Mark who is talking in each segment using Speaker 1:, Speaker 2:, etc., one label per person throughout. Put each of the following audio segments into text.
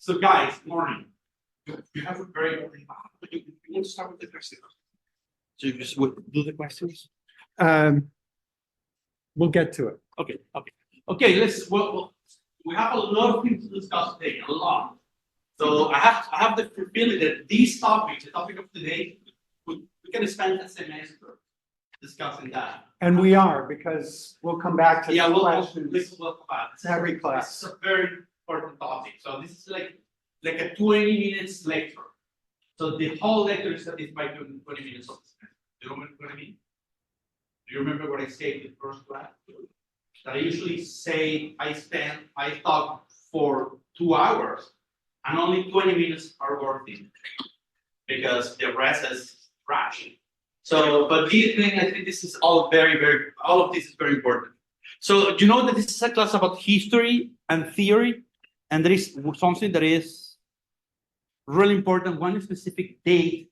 Speaker 1: So guys, morning. You have a very you want to start with the questions. So you just do the questions?
Speaker 2: We'll get to it.
Speaker 1: Okay. Well, we have a lot of things to discuss today, a lot. So I have the feeling that these topics, the topic of today, we can spend a semester discussing that.
Speaker 2: And we are, because we'll come back to
Speaker 1: We'll
Speaker 2: questions
Speaker 1: come back.
Speaker 2: every class.
Speaker 1: It's a very important topic. So this is like a 20 minutes lecture. So the whole lecture is satisfied by 20 minutes of the semester. Do you remember what I mean? Do you remember what I said in the first class? That I usually say I talk for 2 hours and only 20 minutes are worth it because the rest is trash. So, but these things, I think this is all all of this is very important. So, you know that this is a class about history and theory, and there is something that is really important, one specific date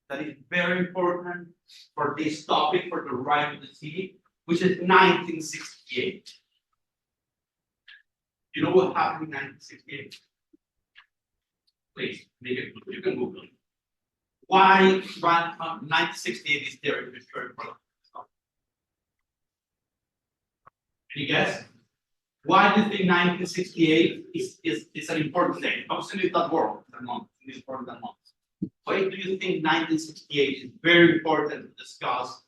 Speaker 1: that is very important for this topic, for the right of the city, which is 1968. You know what happened in 1968? Please, you can Google it. Why 1968 is very important? Can you guess? Why do you think 1968 is an important day? Obviously, it's not world, it's important than month. Why do you think 1968 is very important to discuss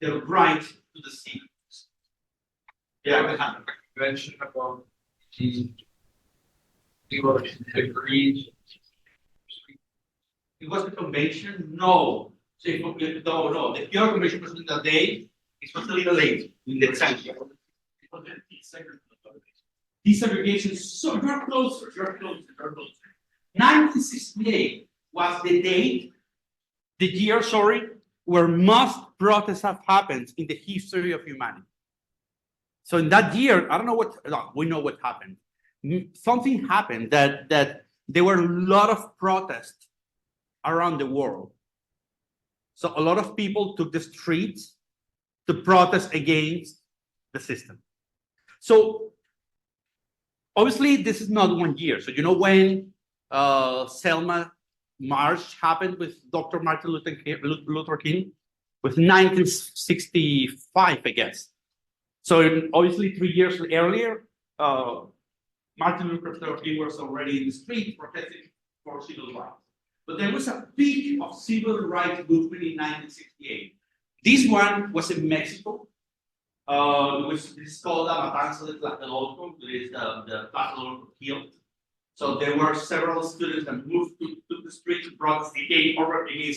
Speaker 1: the right to the sea? Yeah, we have a convention about the creed. It was a convention? No. So no. The Kyoto Convention was in the day. It was a little late in the century. Desegregation. So you're closer. 1968 was the year, where most protests have happened in the history of humanity. So in that year, I don't know what. No, we know what happened. Something happened that there were a lot of protests around the world. So a lot of people took the streets to protest against the system. So obviously this is not 1 year. So you know when Selma March happened with Dr. Martin Luther King? With 1965, I guess. So obviously 3 years earlier, Martin Luther King was already in the street protesting for civil rights. But there was a peak of civil rights movement in 1968. This one was in Mexico. This is called La Matanza de Tlatelolco. It is the Tlatelolco Hill. So there were several students that moved to the street to protest against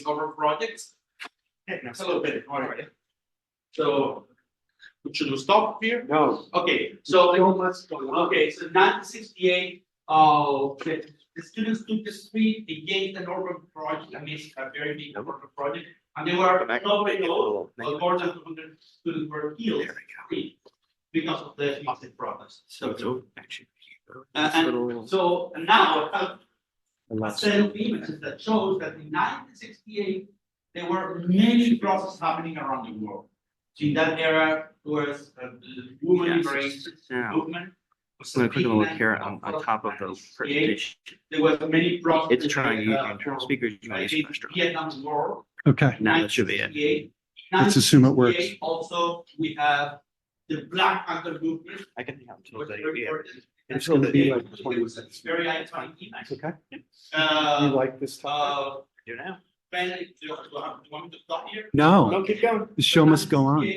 Speaker 1: over projects. That's a little bit right. So should we stop here?
Speaker 2: No.
Speaker 1: Okay. So 1968. The students took the street against an urban project, a very big urban project, and they were nobody knows, but more than 200 students were killed because of the massive protest. So now I have a set of images that shows that in 1968 there were many processes happening around the world. So in that era, there was the women liberation movement.
Speaker 3: I'm going to click on the look here on top of the presentation.
Speaker 1: There were many processes.
Speaker 3: It's trying to use internal speakers. You might use faster.
Speaker 1: Vietnam War.
Speaker 2: Okay.
Speaker 3: Now that should be it.
Speaker 2: Let's assume it works.
Speaker 1: Also, we have the Black Panther movement.
Speaker 3: I can help until
Speaker 1: Was
Speaker 3: they
Speaker 1: very important.
Speaker 2: It's going to be like 20
Speaker 1: It's
Speaker 2: minutes.
Speaker 1: very iconic image.
Speaker 2: Okay. You like this topic?
Speaker 3: do now.
Speaker 1: Ben, do you want me to stop here?
Speaker 2: No,
Speaker 3: keep going.
Speaker 2: the show must go on.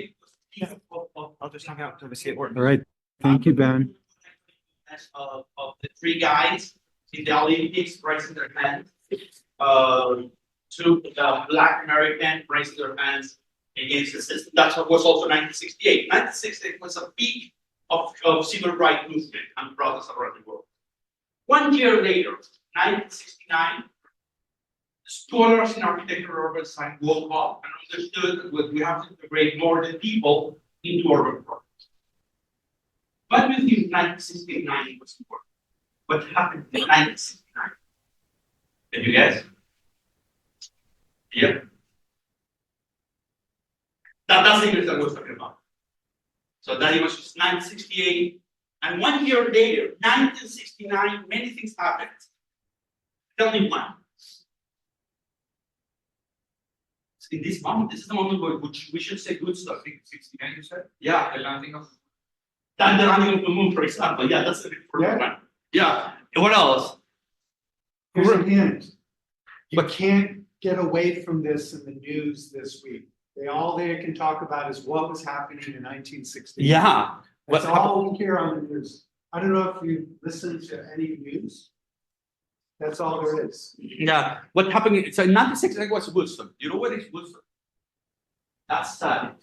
Speaker 3: I'll just hang out until we see it work.
Speaker 2: All right. Thank you, Ben.
Speaker 1: Of the 3 guys in the Olympics raising their hands, 2 Black Americans raising their hands against the system. That was also 1968. 1968 was a peak of civil rights movement and protests around the world. 1 year later, 1969, scholars in architecture and urban design woke up and understood that we have to integrate more than people into urban projects. What do you think 1969 was important? What happened in 1969? Can you guess? Yeah. That's the image that I was talking about. So that it was just 1968. And 1 year later, 1969, many things happened. Tell me one. In this moment, this is the moment where we should say good stuff. 69, you said? Yeah, the landing of the moon, for example. Yeah, that's a important one. Yeah. And what else?
Speaker 2: Here's a hint. You
Speaker 1: But-
Speaker 2: can't get away from this in the news this week. All they can talk about is what was happening in 1960.
Speaker 1: Yeah.
Speaker 2: That's
Speaker 1: What
Speaker 2: all we hear on the news. I don't know if you listen to any news. That's all there is.
Speaker 1: Yeah. What happened? So in 1969 was Woodstock. You know what is Woodstock? That's sad.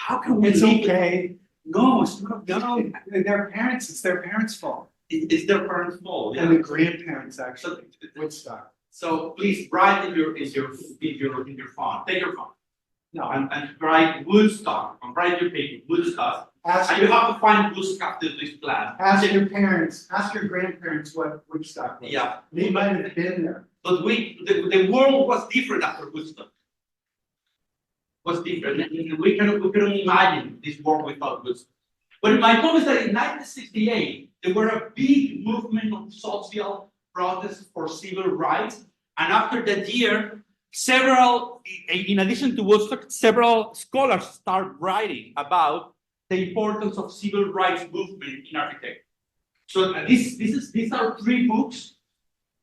Speaker 1: How can we
Speaker 2: It's
Speaker 1: leave it?
Speaker 2: okay.
Speaker 1: No, it's not.
Speaker 2: No, their parents, it's their parents' fault.
Speaker 1: It's their parents' fault.
Speaker 2: And the
Speaker 1: Yeah.
Speaker 2: grandparents actually, Woodstock.
Speaker 1: So please write in your phone. Take your phone
Speaker 2: No,
Speaker 1: and write Woodstock. And write your paper Woodstock.
Speaker 2: ask
Speaker 1: And you
Speaker 2: your,
Speaker 1: have to find Woodstock to this class.
Speaker 2: ask your parents, ask your grandparents what Woodstock was.
Speaker 1: Yeah.
Speaker 2: They might have been there.
Speaker 1: But the world was different after Woodstock. Was different. And we couldn't imagine this world without Woodstock. But my point is that in 1968, there were a big movement of social protests for civil rights. And after that year, in addition to Woodstock, several scholars start writing about the importance of civil rights movement in architecture. So these are three books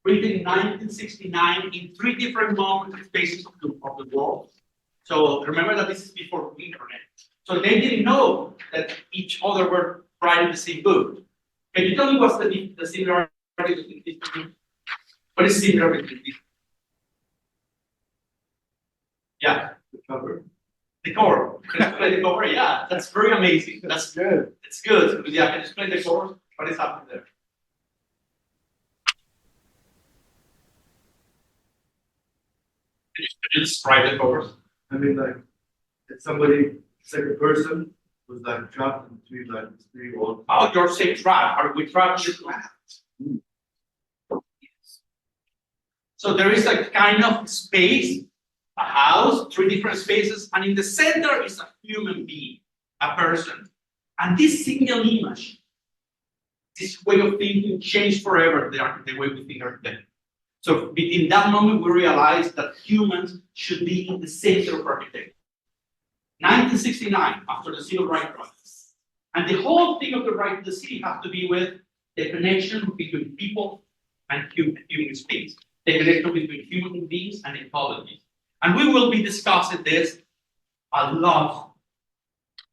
Speaker 1: written in 1969 in three different moments and spaces of the world. So remember that this is before the internet. So they didn't know that each other were writing the same book. Can you tell me what's the similarity between these two? What is similar between these? Yeah,
Speaker 2: The cover.
Speaker 1: the cover. Can you explain the cover? Yeah, that's very amazing.
Speaker 2: That's good.
Speaker 1: It's good. Yeah, can you explain the cover? What is happening there? Can you describe the covers?
Speaker 4: I mean, like, if somebody, it's like a person was like trapped between like three walls.
Speaker 1: Oh, you're saying trap. Are we trapped? You're trapped. So there is a kind of space, a house, three different spaces, and in the center is a human being, a person. And this single image, this way of thinking changed forever the way we think architecture. So in that moment, we realized that humans should be in the center of architecture. 1969, after the civil rights process. And the whole thing of the right to the city has to be with the connection between people and human space, the connection between human beings and ecology. And we will be discussing this a lot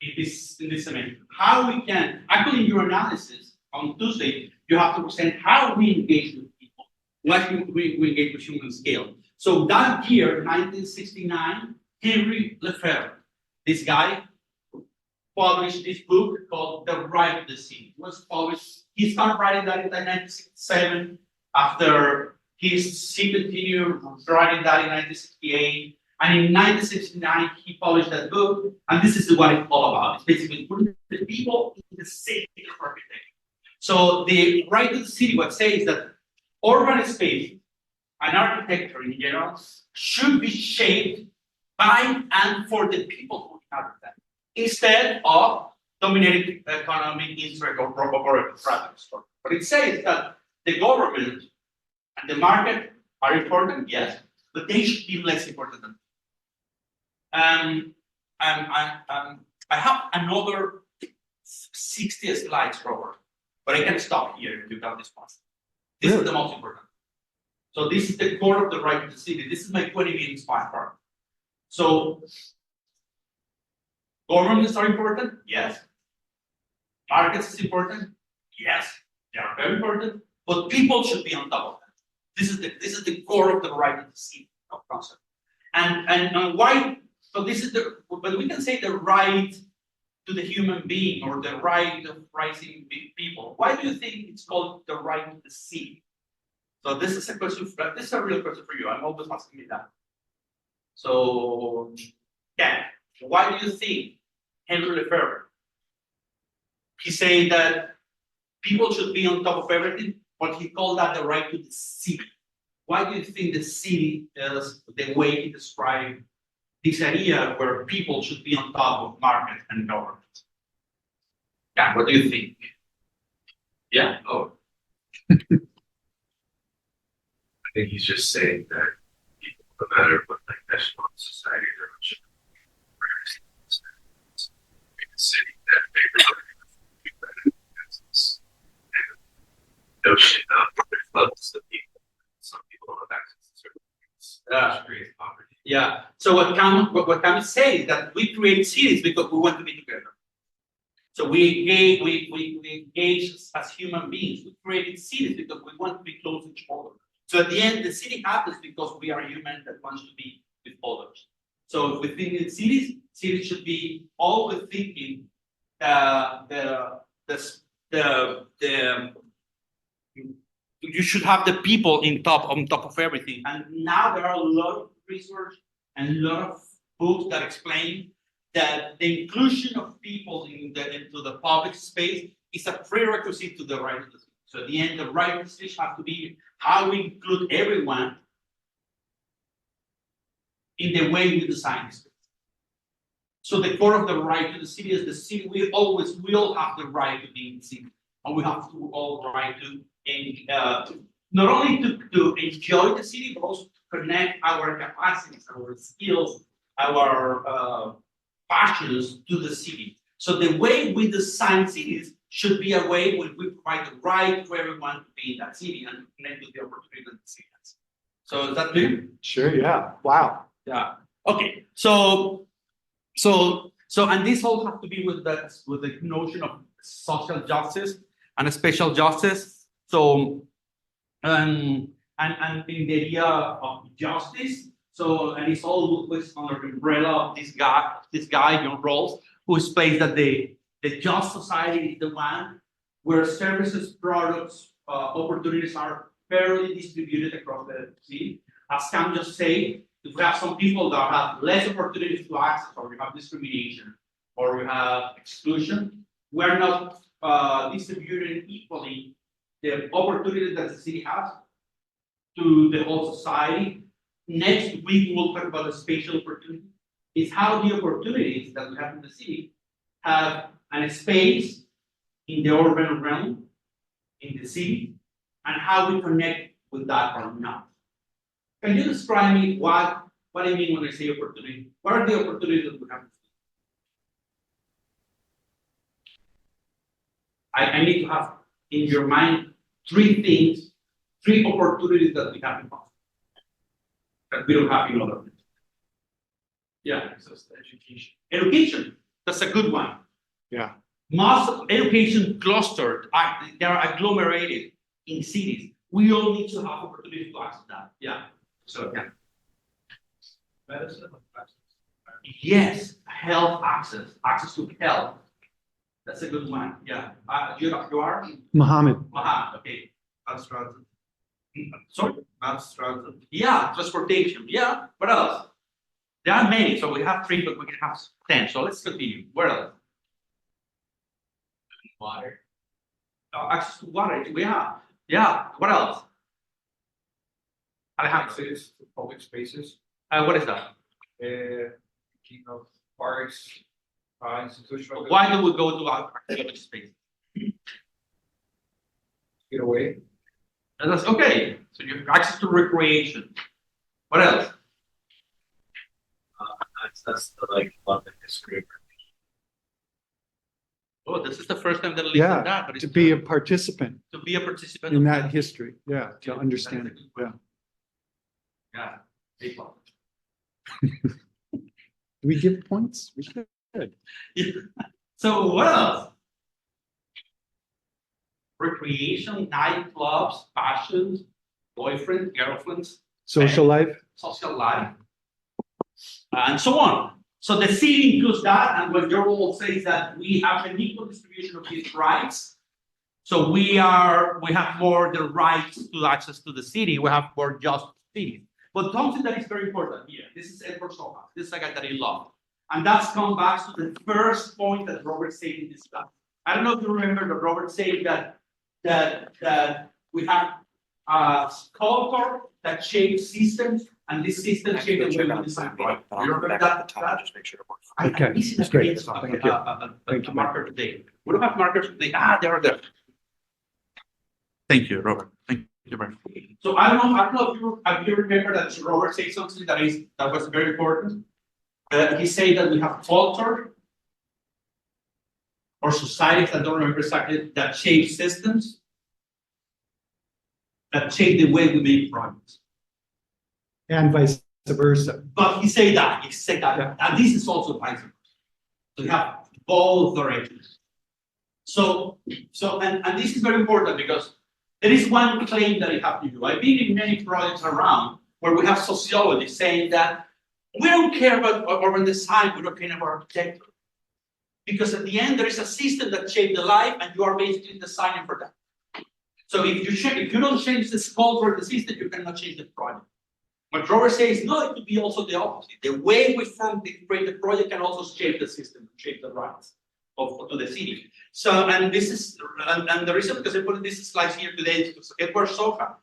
Speaker 1: in this semester. How we can, actually in your analysis on Tuesday, you have to present how we engage with people, what we engage with human scale. So that year, 1969, Henry Lefebvre, this guy, published this book called The Right to the City. It was published, he started writing that in 1967, after he continued writing that in 1968. And in 1969, he published that book, and this is what it's all about. It's basically putting the people in the center of architecture. So the right to the city, what says that urban space and architecture in general should be shaped by and for the people who inhabit them, instead of dominating economic interest or private story. But it says that the government and the market are important, yes, but they should be less important than. I have another 60 slides, Robert, but I can stop here if you got this one. This is the most important. So this is the core of the right to the city. This is my 20 minutes part. So governments are important, yes. Markets is important, yes. They are very important, but people should be on top of that. This is the core of the right to the city concept. And why? So this is but we can say the right to the human being or the right of rising people. Why do you think it's called the right to the city? So this is a question. This is a real question for you. I'm always asking me that. So, yeah, why do you think Henry Lefebvre? He said that people should be on top of everything, but he called that the right to the city. Why do you think the city is the way he described this idea where people should be on top of market and government? Yeah, what do you think? Yeah, oh.
Speaker 4: think he's just saying that people, no matter what like national society they're in, should make a city that favors business and notion of reflects the people. Some people don't have access to certain things. That creates poverty.
Speaker 1: Yeah. So what Cam is saying is that we create cities because we want to be together. So we engage as human beings. We created cities because we want to be close to each other. So at the end, the city happens because we are human that wants to be with others. So if we think in cities should be always thinking you should have the people on top of everything. And now there are a lot of research and a lot of books that explain that the inclusion of people into the public space is a prerequisite to the right to the city. So at the end, the right to the city has to be how we include everyone in the way we design the space. So the core of the right to the city is the city. We always will have the right to be in the city, and we have to all the right to not only to enjoy the city, but also to connect our capacities, our skills, our passions to the city. So the way we design cities should be a way where we provide the right for everyone to be in that city and connect with the opportunities that the city has. So is that clear?
Speaker 2: Sure, yeah, wow.
Speaker 1: Yeah. Okay. So, and this all has to be with the notion of social justice and special justice. So, and in the area of justice. So, and it's always under the umbrella of this guy, John Rawls, who explains that the just society is the one where services, products, opportunities are fairly distributed across the city. As Cam just said, if we have some people that have less opportunities to access, or we have discrimination, or we have exclusion, we're not distributing equally the opportunities that the city has to the whole society. Next week, we'll talk about the spatial opportunity. It's how the opportunities that we have in the city have a space in the urban realm, in the city, and how we connect with that or not. Can you describe me what I mean when I say opportunity? What are the opportunities that we have? I need to have in your mind three opportunities that we have in common that we don't have in other places. Yeah, so it's the education. Education, that's a good one.
Speaker 2: Yeah.
Speaker 1: Most education clustered, they are agglomerated in cities. We all need to have opportunities to access that. Yeah. So yeah.
Speaker 4: Medicine.
Speaker 1: Yes, health access to health. That's a good one. Yeah. You are?
Speaker 2: Mohammed.
Speaker 1: Okay.
Speaker 4: Mass transit.
Speaker 1: Sorry?
Speaker 4: Mass transit.
Speaker 1: Yeah, transportation. Yeah. What else? There are many, so we have 3, but we can have 10. So let's continue. Where else?
Speaker 4: Water.
Speaker 1: Access to water. Yeah. What else?
Speaker 4: Access to public spaces.
Speaker 1: What is that?
Speaker 4: Thinking of parks, institutional.
Speaker 1: Why do we go to our public space?
Speaker 4: Get away.
Speaker 1: And that's okay. So you have access to recreation. What else?
Speaker 4: That's the like London history.
Speaker 1: Oh, this is the first time that I listened
Speaker 2: Yeah,
Speaker 1: to that. But it's
Speaker 2: to be a
Speaker 1: true.
Speaker 2: participant
Speaker 1: To be a participant
Speaker 2: in
Speaker 1: of
Speaker 2: that history, yeah, to understand it, yeah.
Speaker 1: Yeah. Big one.
Speaker 2: Do we give points? We should.
Speaker 1: Yeah. So what else? Recreation, nightclubs, passions, boyfriends, girlfriends,
Speaker 2: Social life,
Speaker 1: social life, and so on. So the city includes that, and what your role says that we have an equal distribution of these rights. So we have more the rights to access to the city. We have more just cities. But something that is very important here. This is Edward Soha. This is a guy that I love, and that's come back to the first point that Robert said in this class. I don't know if you remember that Robert said that we have a culture that shapes systems, and this system shapes the way we design. You remember that?
Speaker 3: Just make sure it works.
Speaker 2: Okay,
Speaker 1: This is
Speaker 2: that's great.
Speaker 1: against
Speaker 2: Thank you. Thank you.
Speaker 1: a marker today. We don't have markers today. They are there. Thank you, Robert. Thank you. So I don't know if you remember that Robert said something that was very important. He said that we have culture or societies, I don't remember exactly, that shape systems, that shape the way we make products.
Speaker 2: And vice versa.
Speaker 1: But he said that, and this is also vice versa. So you have both directions. So and this is very important because there is one claim that you have to do. I've been in many projects around where we have sociologists saying that we don't care about urban design, we don't care about architecture. Because at the end, there is a system that shapes the life, and you are basically designing for that. So if you don't change the scope of the system, you cannot change the project. What Robert says, no, it could be also the opposite. The way we create the project can also shape the system, shape the rights of the city. So, and this is, and the reason because I put this slide here today is because Edward Soha,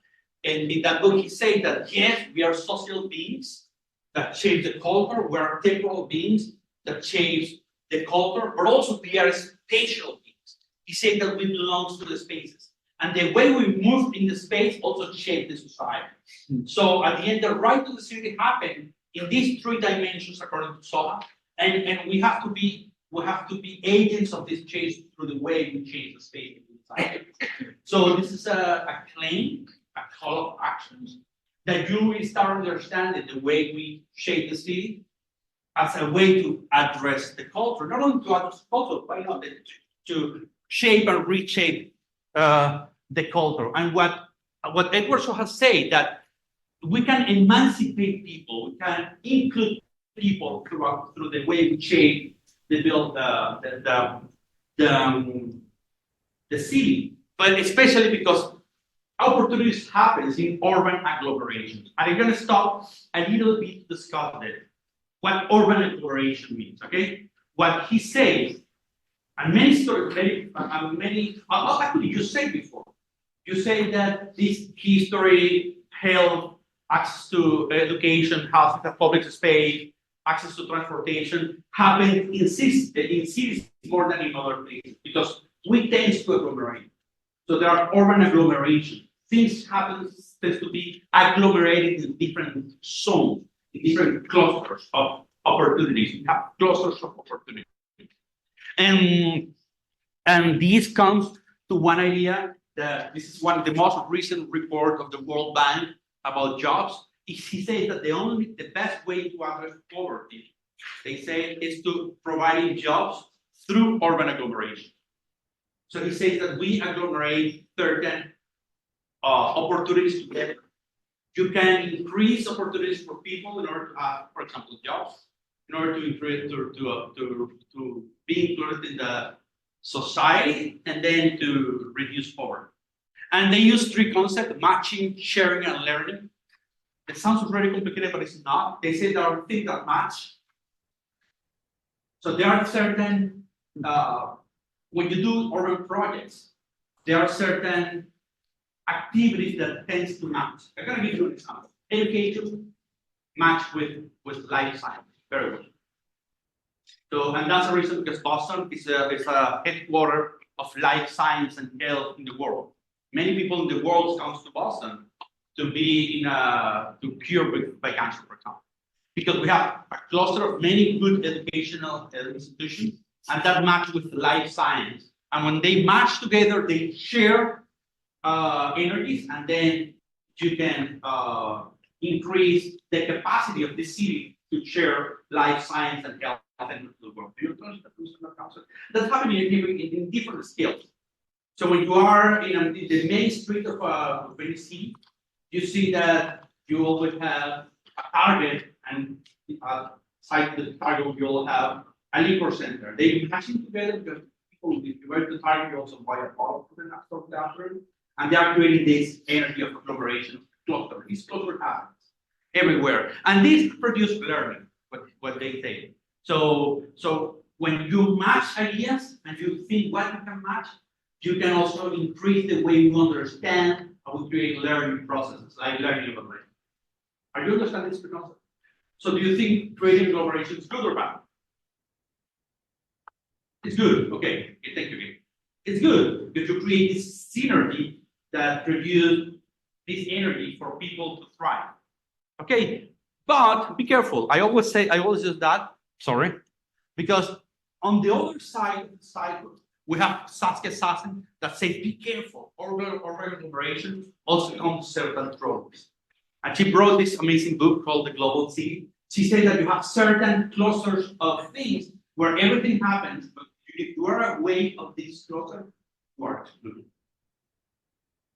Speaker 1: and in that book, he said that yes, we are social beings that shape the culture, we are temporal beings that shape the culture, but also we are spatial beings. He said that we belong to the spaces. And the way we move in the space also shape the society. So at the end, the right to the city happened in these three dimensions, according to Soha, and we have to be agents of this change through the way we change the space in society. So this is a claim, a call of actions that you will start understanding the way we shape the city as a way to address the culture, not only to address the culture, but to shape and reshape the culture. And what Edward Shaw has said that we can emancipate people, we can include people through the way we shape the city, but especially because opportunities happens in urban agglomerations. And I'm going to stop a little bit to discuss it. What urban agglomeration means, okay? What he says, and many stories, actually you said before, you say that this history, health, access to education, housing, public space, access to transportation happened in cities more than in other places because we tend to agglomerate. So there are urban agglomerations. Things tend to be agglomerated in different zones, in different clusters of opportunities. We have clusters of opportunities. And this comes to one idea that this is one of the most recent report of the World Bank about jobs. He says that the best way to address poverty, they say, is to providing jobs through urban agglomeration. So he says that we agglomerate certain opportunities together. You can increase opportunities for people in order to have, for example, jobs, in order to increase to be included in the society, and then to reduce poverty. And they use three concepts: matching, sharing, and learning. It sounds very complicated, but it's not. They say there are things that match. So there are certain when you do urban projects, there are certain activities that tends to match. I'm going to give you an example. Education match with life science very well. So, and that's the reason because Boston is a headquarter of life science and health in the world. Many people in the world comes to Boston to be to cure by cancer, for example, because we have a cluster of many good educational institutions, and that match with life science. And when they match together, they share energies, and then you can increase the capacity of the city to share life science and health into the world. Do you understand that concept? That's happening in different scales. So when you are in the main street of any city, you see that you always have a target, and side the target you will have a liquor center. They match together because people, if you went to Target, you also buy a bottle for the next of the afternoon. And they are creating this energy of agglomeration cluster. This cluster happens everywhere. And this produces learning, what they say. So when you match ideas and you think what you can match, you can also increase the way you understand how we create learning processes, like learning evaluation. Are you understanding this concept? So do you think creating agglomeration is good or bad? It's good. Okay, thank you. It's good because you create this synergy that produces this energy for people to thrive. Okay, but be careful. I always use that, sorry, because on the other side of the cycle, we have Saskia Sassen that says, be careful, overcollaboration also comes certain problems. And she wrote this amazing book called The Global City. She said that you have certain clusters of things where everything happens, but if you are away of this cluster, you are excluded.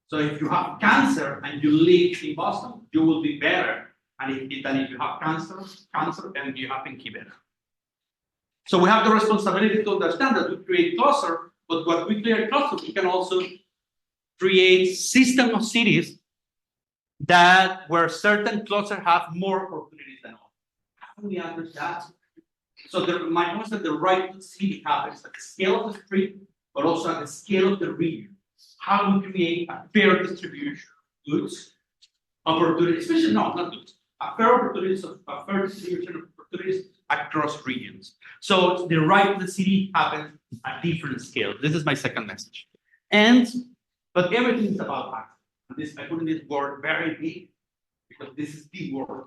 Speaker 1: So if you have cancer and you live in Boston, you will be better than if you have cancer and you have in Quebec. So we have the responsibility to understand that we create cluster, but what we create cluster, we can also create system of cities that where certain clusters have more opportunities than others. How do we understand? So my point is that the right to city happens at the scale of the street, but also at the scale of the region. How do we create a fair distribution of goods, opportunities, especially not goods, a fair distribution of opportunities across regions. So the right to the city happens at different scales. This is my second message. But everything is about access. And this, I put in this word very big because this is the word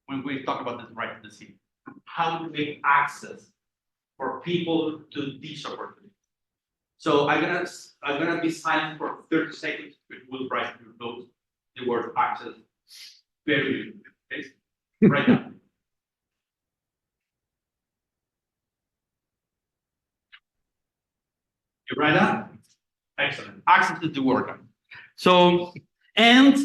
Speaker 1: when we talk about the right to the city. How to make access for people to these opportunities. So I'm gonna be silent for 30 seconds. We'll write your notes the word access very okay? Right now. You write that? Excellent. Access is the word. So and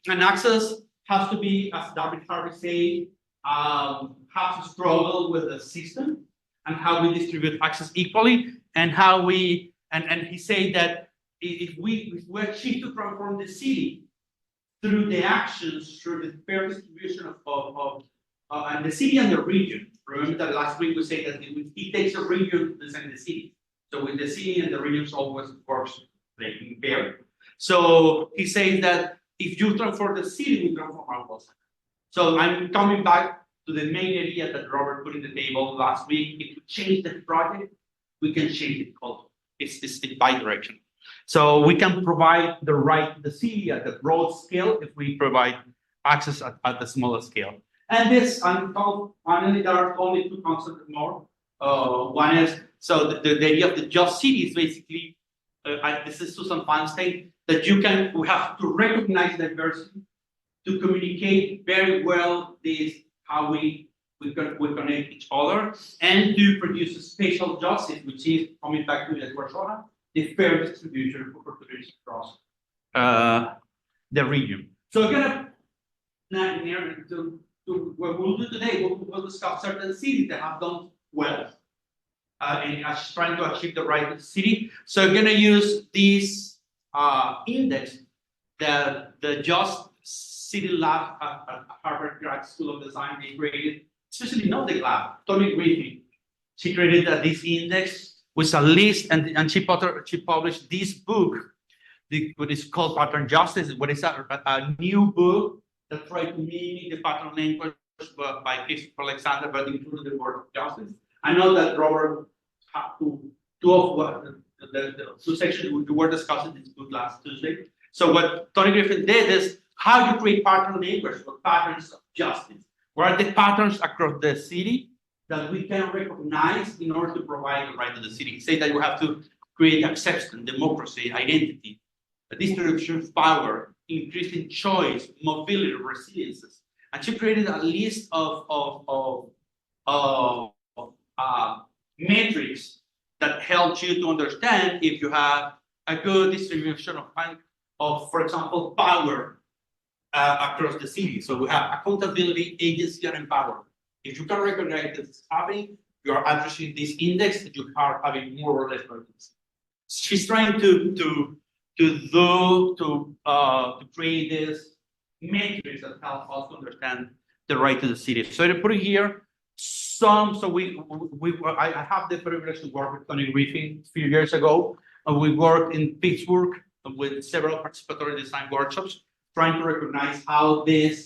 Speaker 1: access has to be, as David Harvey said, have to struggle with the system and how we distribute access equally, and how we and he said that if we achieve to transform the city through the actions, through the fair distribution of and the city and the region. Remember that last week we said that it takes a region to design the city. So with the city and the regions always works like fair. So he says that if you transform the city, we transform our world. So I'm coming back to the main idea that Robert put in the table last week. If we change the project, we can change the culture. It's bi-directional. So we can provide the right to the city at the broad scale if we provide access at the smaller scale. And this, finally, there are only two concepts more. One is, so the idea of the just city is basically, this is Susan Feinstein, that we have to recognize diversity, to communicate very well this, how we connect each other, and to produce a spatial justice, which is, coming back to the Warsaw, the fair distribution of opportunities across the region. So again, what we'll do today, we'll discuss certain cities that have done well in trying to achieve the right of the city. So we're going to use this index that the Just City Lab at Harvard Grad School of Design they created, especially not the lab, Tony Griffin. She created this index with a list, and she published this book, what is called Pattern Justice, what is a new book that tried to mimic the pattern language by Christopher Alexander, but included the word of justice. I know that Robert had two of the two sections we were discussing this book last Tuesday. So what Tony Griffin did is how you create pattern language or patterns of justice. What are the patterns across the city that we can recognize in order to provide the right to the city? Say that you have to create acceptance, democracy, identity, a distribution of power, increasing choice, mobility, resiliences. And she created a list of metrics that help you to understand if you have a good distribution of, for example, power across the city. So we have accountability, agency, and empowerment. If you can recognize that it's happening, you are addressing this index, and you are having more or less progress. She's trying to create this matrix that helps us to understand the right to the city. So I put here some. So I have the privilege to work with Tony Griffin a few years ago. We worked in Pittsburgh with several participatory design workshops, trying to recognize how we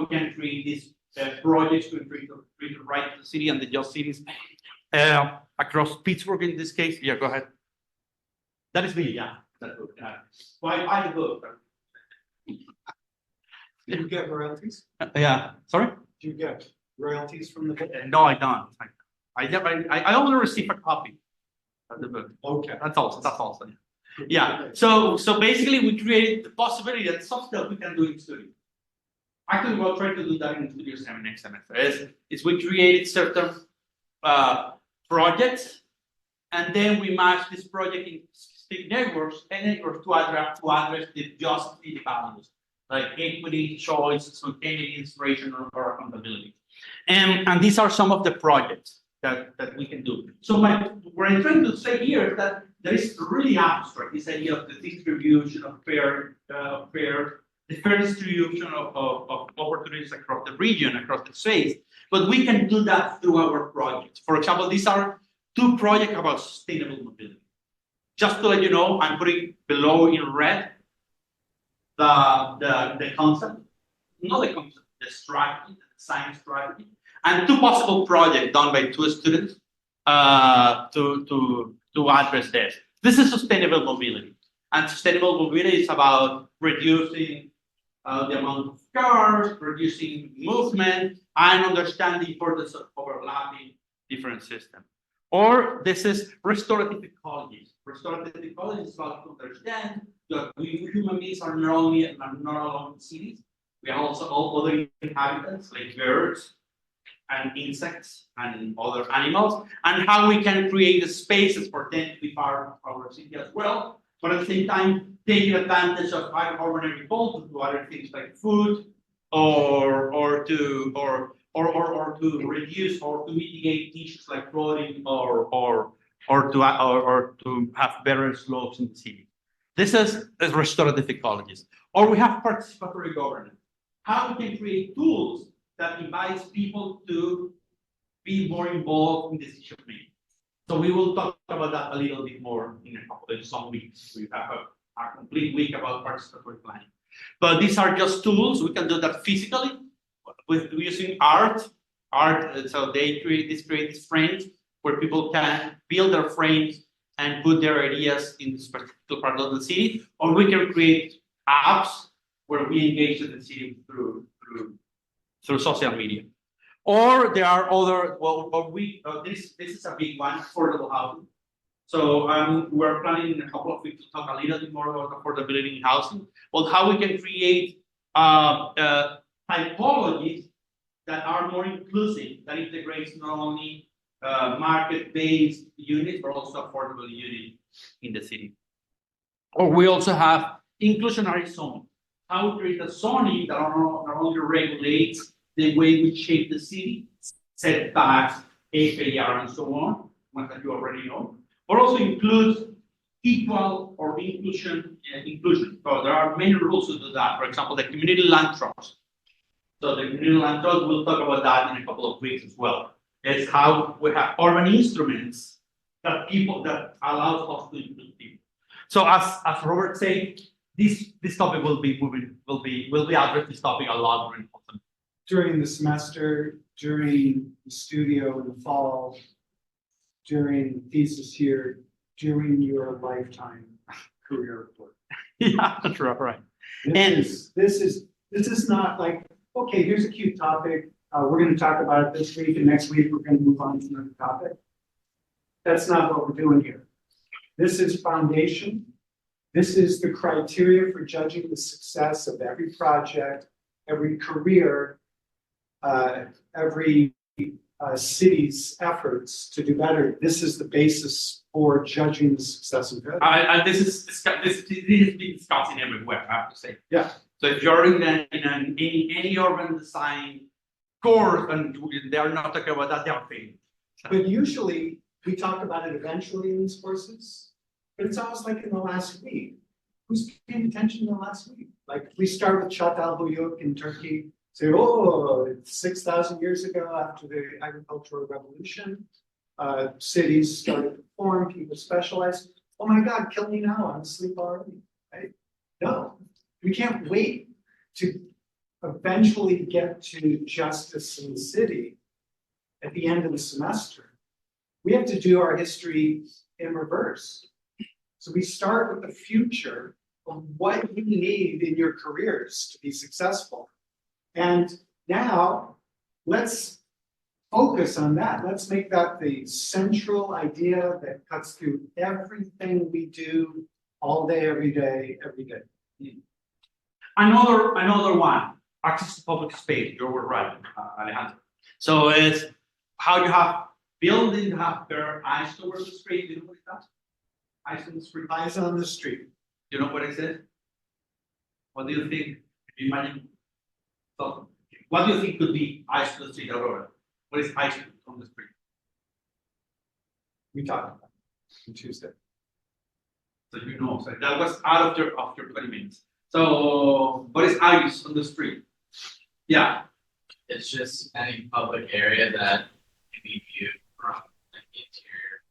Speaker 1: can create these projects to create the right to the city and the just cities across Pittsburgh in this case. Yeah, go ahead. That is me, yeah. That book. Why buy the book?
Speaker 2: Do you get royalties?
Speaker 1: Yeah. Sorry.
Speaker 2: Do you get royalties from the book?
Speaker 1: No, I don't. I only received a copy of the book.
Speaker 2: Okay.
Speaker 1: That's all. That's all. Yeah. So basically, we create the possibility that some stuff we can do in studio. Actually, we'll try to do that in studio next semester. Is we created certain projects, and then we match this project in specific networks to address the just the values like equity, choice, spontaneity, inspiration, or accountability. And these are some of the projects that we can do. So what I'm trying to say here is that there is really abstract, this idea of the distribution of the fair distribution of opportunities across the region, across the space. But we can do that through our projects. For example, these are 2 projects about sustainable mobility. Just to let you know, I'm putting below in red the concept, not the concept, the strategy, the design strategy, and 2 possible projects done by 2 students to address this. This is sustainable mobility, and sustainable mobility is about reducing the amount of cars, reducing movement, and understand the importance of overlapping different systems. Or this is restorative ecology. Restorative ecology is about to understand that we human beings are not alone in cities. We are also all other inhabitants like birds and insects and other animals, and how we can create the spaces for them to be part of our city as well. But at the same time, taking advantage of urban agriculture to do other things like food, or to reduce or to mitigate issues like flooding, or to have better slopes in the city. This is restorative ecologies. Or we have participatory governance. How we can create tools that invites people to be more involved in decision making. So we will talk about that a little bit more in some weeks. We have a complete week about participatory planning. But these are just tools. We can do that physically with using art. So they create these frames where people can build their frames and put their ideas in this particular part of the city. Or we can create apps where we engage in the city through social media. Or there are other, this is a big one, affordable housing. So we're planning in a couple of weeks to talk a little bit more about affordability in housing, but how we can create typologies that are more inclusive, that integrates not only market-based units, but also affordable units in the city. Or we also have inclusionary zoning. How we create a zoning that not only regulates the way we shape the city, setbacks, APR, and so on, ones that you already know, but also includes equal or inclusion. So there are many rules to do that. For example, the community land trust. So the community land trust, we'll talk about that in a couple of weeks as well. It's how we have urban instruments that allows us to include people. So as Robert said, this topic will be addressed this topic a lot
Speaker 2: during the semester, during the studio in the fall, during thesis year, during your lifetime career work.
Speaker 1: Yeah, that's right.
Speaker 2: This is not like, okay, here's a cute topic. We're going to talk about it this week, and next week we're going to move on to another topic. That's not what we're doing here. This is foundation. This is the criteria for judging the success of every project, every career, every city's efforts to do better. This is the basis for judging the success of good.
Speaker 1: And this is being discussed everywhere, I have to say.
Speaker 2: Yeah.
Speaker 1: So if you're in any urban design course, and they are not talking about that, they are failing.
Speaker 2: But usually we talk about it eventually in these courses, but it's almost like in the last week. Who's paying attention in the last week? Like we start with Çat el-Buyuk in Turkey. Say, oh, it's 6,000 years ago after the agricultural revolution, cities started to form, people specialized. Oh my God, kill me now, I'm asleep already, right? No, we can't wait to eventually get to justice in the city at the end of the semester. We have to do our history in reverse. So we start with the future of what you need in your careers to be successful. And now, let's focus on that. Let's make that the central idea that cuts through everything we do all day, every day, every day.
Speaker 1: Another one, access to public space. You were right, Alejandro. So it's how you have buildings have their eyes towards the street. You know what is that? Eyes on the street.
Speaker 2: Eyes on the street.
Speaker 1: You know what I said? What do you think? If you imagine. So, what do you think could be eyes to the street, Aurora? What is eyes on the street?
Speaker 2: We talked about it on Tuesday.
Speaker 1: So you know, so that was out after 20 minutes. So what is eyes on the street? Yeah.
Speaker 5: It's just any public area that can be viewed from the interior.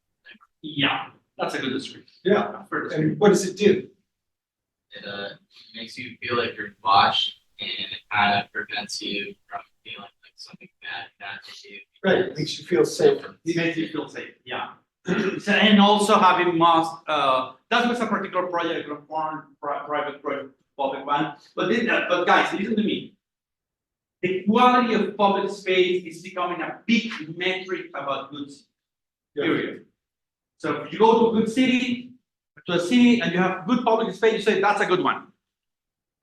Speaker 1: Yeah, that's a good description.
Speaker 2: Yeah.
Speaker 1: Fair description.
Speaker 2: And what does it do?
Speaker 5: It makes you feel like you're watched, and it kind of prevents you from feeling like something bad happened to you.
Speaker 2: Right, makes you feel safer.
Speaker 1: It makes you feel safe. Yeah. So, and also having must. That was a particular project, one private project, public one. But guys, listen to me. The quality of public space is becoming a big metric about good city. Period. So if you go to a good city, and you have good public space, you say that's a good one.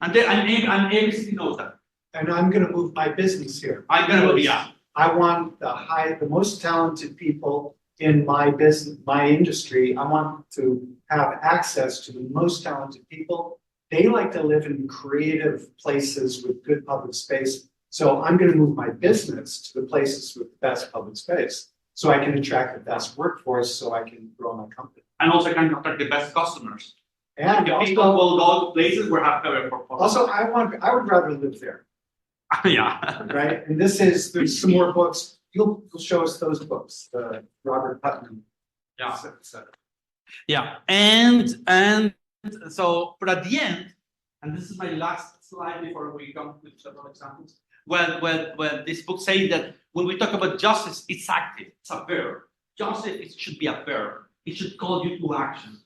Speaker 1: And every city knows that.
Speaker 2: And I'm gonna move my business here.
Speaker 1: I'm gonna be out.
Speaker 2: I want the most talented people in my business, my industry. I want to have access to the most talented people. They like to live in creative places with good public space. So I'm gonna move my business to the places with the best public space. So I can attract the best workforce, so I can grow my company.
Speaker 1: And also can attract the best customers.
Speaker 2: And
Speaker 1: The people
Speaker 2: also,
Speaker 1: will go to places where have better performance.
Speaker 2: also I would rather live there,
Speaker 1: Yeah.
Speaker 2: right? And there's some more books. You'll show us those books, the Robert Putnam.
Speaker 1: Yeah.
Speaker 2: et cetera.
Speaker 1: Yeah. And so, but at the end, and this is my last slide before we come with several examples. When this book says that when we talk about justice, it's active, it's a verb. Justice, it should be a verb. It should call you to action.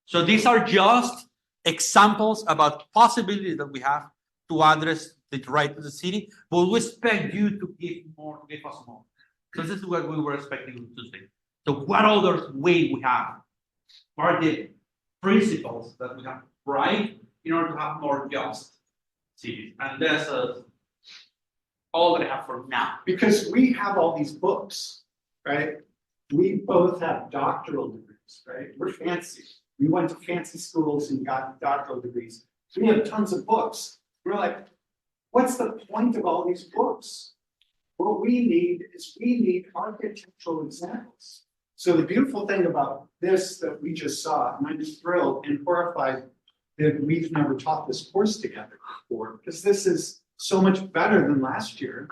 Speaker 1: So these are just examples about possibilities that we have to address the right to the city, but we expect you to give more, to give us more. So this is what we were expecting on Tuesday. So what other way we have? What are the principles that we have right in order to have more just cities? And that's all that I have for now.
Speaker 2: Because we have all these books, right? We both have doctoral degrees, right? We're fancy. We went to fancy schools and got doctoral degrees. We have tons of books. We're like, what's the point of all these books? What we need architectural examples. So the beautiful thing about this that we just saw, and I'm just thrilled and horrified that we've never taught this course together before, because this is so much better than last year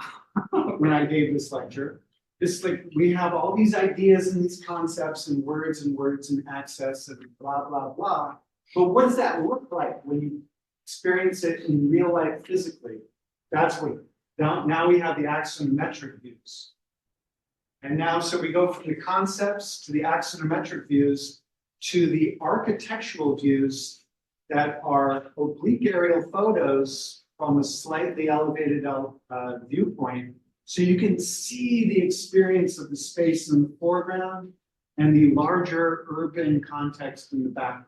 Speaker 2: when I gave this lecture. It's like we have all these ideas and these concepts and words and access and blah, blah, blah. But what does that look like when you experience it in real life physically? That's what, now we have the axonometric views. And now, so we go from the concepts to the axonometric views to the architectural views that are oblique aerial photos from a slightly elevated viewpoint. So you can see the experience of the space in the foreground and the larger urban context in the background,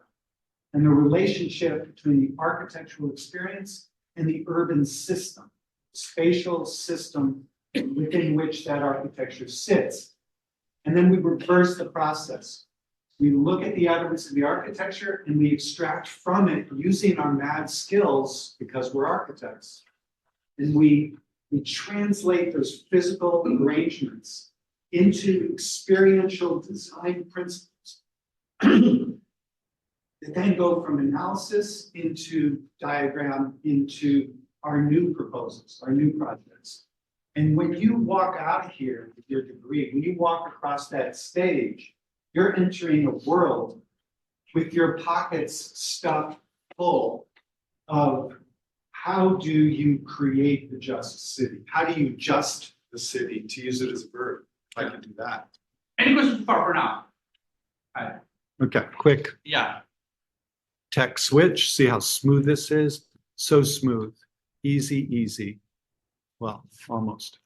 Speaker 2: and the relationship between the architectural experience and the urban system, spatial system within which that architecture sits. And then we reverse the process. We look at the evidence of the architecture and we extract from it using our mad skills, because we're architects, and we translate those physical arrangements into experiential design principles. They then go from analysis into diagram into our new proposals, our new projects. And when you walk out of here with your degree, when you walk across that stage, you're entering a world with your pockets stuffed full of how do you create the just city? How do you just the city, to use it as a verb? If I can do that.
Speaker 1: Any questions for now?
Speaker 2: Okay, quick.
Speaker 1: Yeah.
Speaker 2: tech switch. See how smooth this is? So smooth. Easy, easy. Well, almost.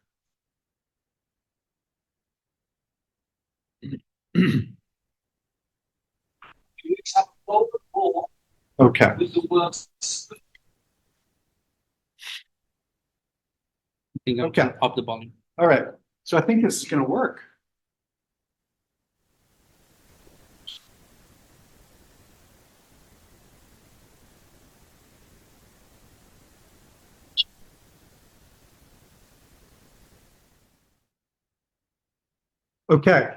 Speaker 2: Okay. Okay.
Speaker 1: Up the volume.
Speaker 2: All right. So I think this is going to work. Okay.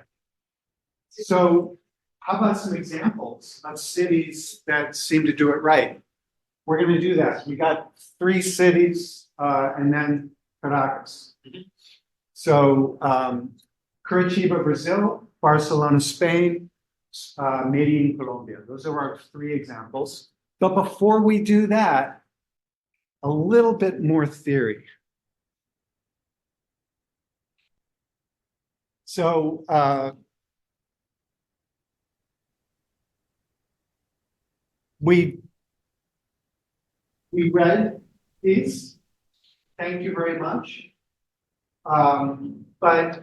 Speaker 2: So how about some examples of cities that seem to do it right? We're going to do that. We got 3 cities and then Caracas. So Curitiba, Brazil, Barcelona, Spain, Medellin, Colombia. Those are our 3 examples. But before we do that, a little bit more theory. So we read these. Thank you very much. But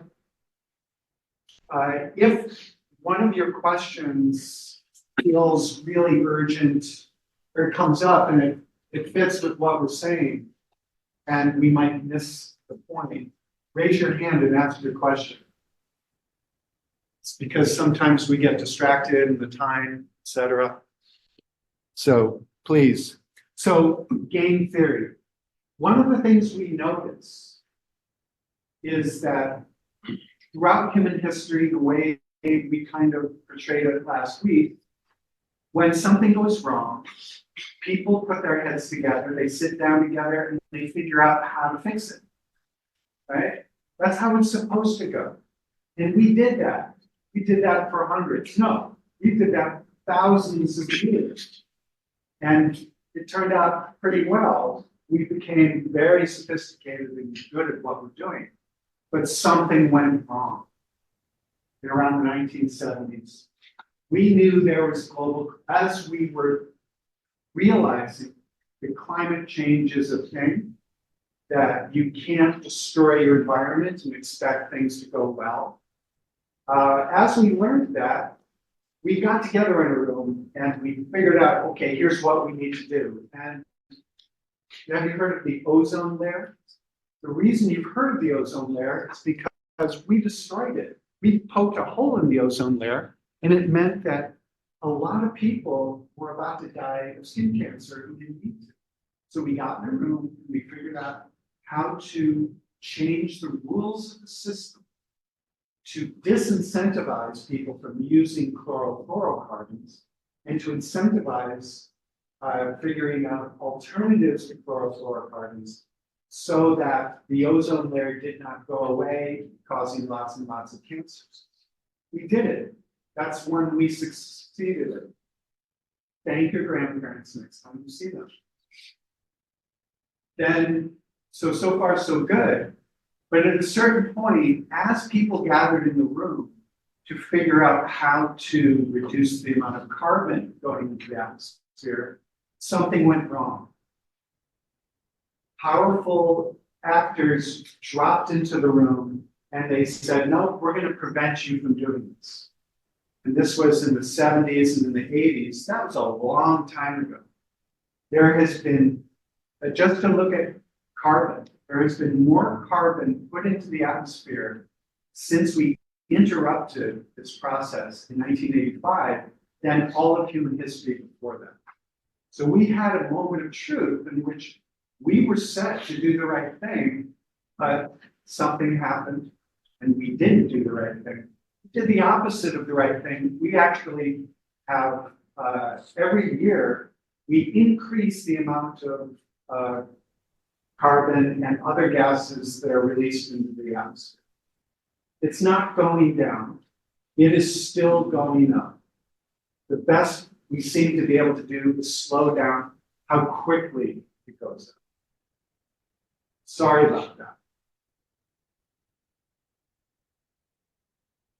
Speaker 2: if one of your questions feels really urgent or comes up and it fits with what we're saying, and we might miss the point, raise your hand and ask your question. It's because sometimes we get distracted in the time, etc. So please. So game theory. One of the things we notice is that throughout human history, the way we kind of portrayed it last week, when something goes wrong, people put their heads together, they sit down together, and they figure out how to fix it. Right? That's how it's supposed to go. And we did that. We did that for hundreds. No, we did that thousands of years. And it turned out pretty well. We became very sophisticated and good at what we're doing. But something went wrong in around the 1970s. We knew there was global, as we were realizing that climate change is a thing, that you can't destroy your environment and expect things to go well. As we learned that, we got together in a room and we figured out, okay, here's what we need to do. And have you heard of the ozone layer? The reason you've heard of the ozone layer is because we destroyed it. We poked a hole in the ozone layer, and it meant that a lot of people were about to die of skin cancer who didn't need to. So we got in a room, and we figured out how to change the rules of the system to disincentivize people from using chlorofluorocarbons and to incentivize figuring out alternatives to chlorofluorocarbons so that the ozone layer did not go away, causing lots and lots of cancers. We did it. That's when we succeeded. Thank your grandparents next time you see them. Then, so far so good. But at a certain point, as people gathered in the room to figure out how to reduce the amount of carbon going into the atmosphere, something went wrong. Powerful actors dropped into the room and they said, no, we're going to prevent you from doing this. And this was in the 70s and in the 80s. That was a long time ago. There has been, just to look at carbon, there has been more carbon put into the atmosphere since we interrupted this process in 1985 than all of human history before that. So we had a moment of truth in which we were set to do the right thing, but something happened and we didn't do the right thing. We did the opposite of the right thing. We actually have, every year, we increase the amount of carbon and other gases that are released into the atmosphere. It's not going down. It is still going up. The best we seem to be able to do is slow down how quickly it goes up. Sorry about that.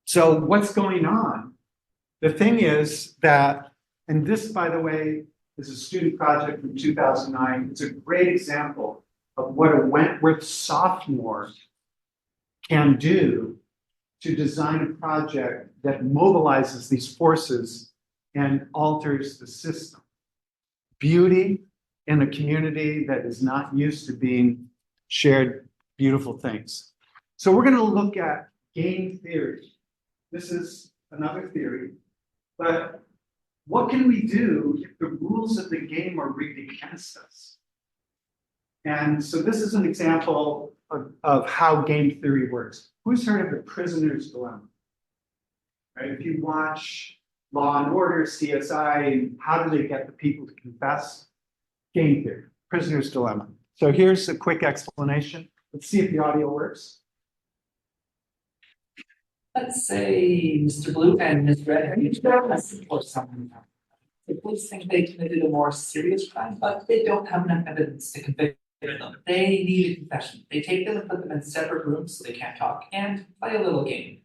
Speaker 2: So what's going on? The thing is that, and this, by the way, is a student project from 2009. It's a great example of what a Wentworth sophomore can do to design a project that mobilizes these forces and alters the system. Beauty in a community that is not used to being shared beautiful things. So we're going to look at game theory. This is another theory, but what can we do if the rules of the game are rigged against us? And so this is an example of how game theory works. Who's heard of the prisoner's dilemma? Right? If you watch Law and Order, CSI, how do they get the people to confess? Game theory, prisoner's dilemma. So here's a quick explanation. Let's see if the audio works.
Speaker 6: Let's say Mr. Blue and Ms. Red are each arrested for something. The police think they committed a more serious crime, but they don't have enough evidence to convict them. They need a confession. They take them and put them in separate rooms so they can't talk and play a little game.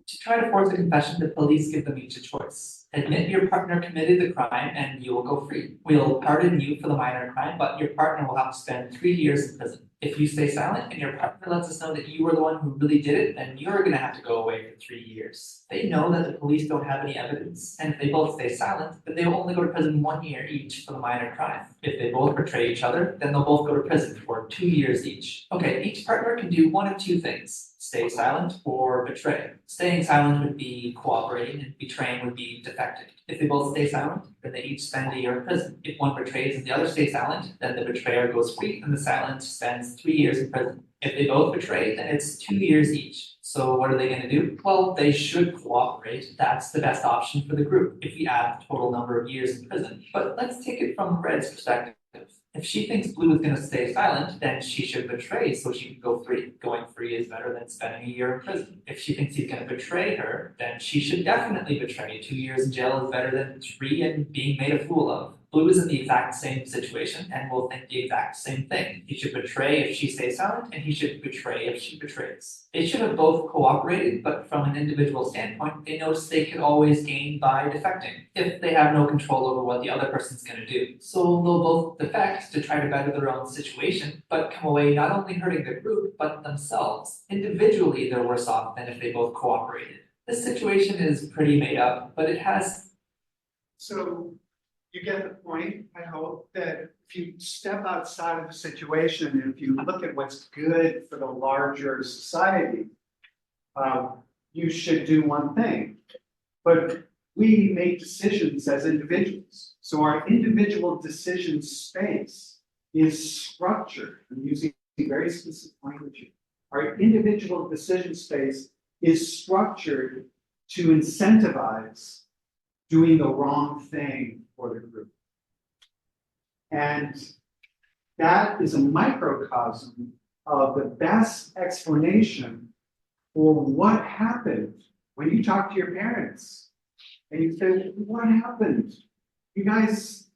Speaker 6: To try to force a confession, the police give them each a choice. Admit your partner committed the crime and you will go free. We'll pardon you for the minor crime, but your partner will have to spend 3 years in prison. If you stay silent and your partner lets us know that you were the one who really did it, then you're gonna have to go away for 3 years. They know that the police don't have any evidence, and if they both stay silent, then they will only go to prison 1 year each for the minor crime. If they both betray each other, then they'll both go to prison for 2 years each. Okay, each partner can do one of two things: stay silent or betray. Staying silent would be cooperating, and betraying would be defecting. If they both stay silent, then they each spend a year in prison. If one betrays and the other stays silent, then the betrayer goes free and the silent spends 3 years in prison. If they both betray, then it's 2 years each. So what are they going to do? Well, they should cooperate. That's the best option for the group if we add the total number of years in prison. But let's take it from Red's perspective. If she thinks Blue is going to stay silent, then she should betray so she can go free. Going free is better than spending a year in prison. If she thinks he's going to betray her, then she should definitely betray. 2 years in jail is better than 3 and being made a fool of. Blue is in the exact same situation and will think the exact same thing. He should betray if she stays silent, and he should betray if she betrays. They should have both cooperated, but from an individual standpoint, they notice they could always gain by defecting if they have no control over what the other person's going to do. So they'll both defect to try to better their own situation, but come away not only hurting the group, but themselves. Individually, they're worse off than if they both cooperated. This situation is pretty made up, but it has.
Speaker 2: So you get the point, I hope, that if you step outside of the situation and if you look at what's good for the larger society, you should do one thing. But we make decisions as individuals. So our individual decision space is structured. I'm using very specific language here. Our individual decision space is structured to incentivize doing the wrong thing for the group. And that is a microcosm of the best explanation for what happened when you talk to your parents and you say, what happened? You guys,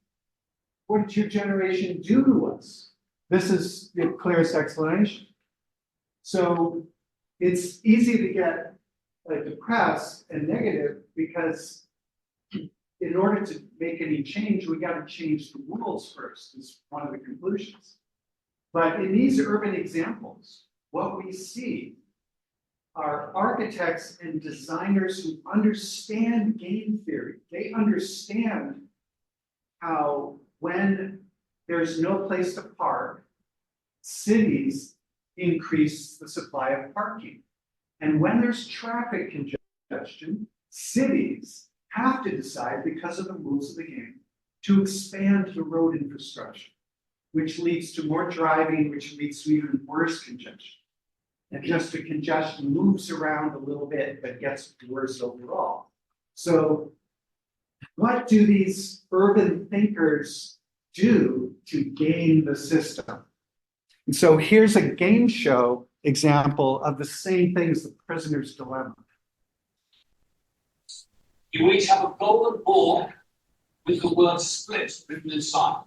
Speaker 2: what did your generation do to us? This is the clearest explanation. So it's easy to get depressed and negative because in order to make any change, we got to change the rules first, is one of the conclusions. But in these urban examples, what we see are architects and designers who understand game theory. They understand how when there's no place to park, cities increase the supply of parking. And when there's traffic congestion, cities have to decide, because of the rules of the game, to expand the road infrastructure, which leads to more driving, which leads to even worse congestion. And just the congestion moves around a little bit, but gets worse overall. So what do these urban thinkers do to game the system? And so here's a game show example of the same thing as the prisoner's dilemma.
Speaker 7: You each have a golden ball with the word split written inside.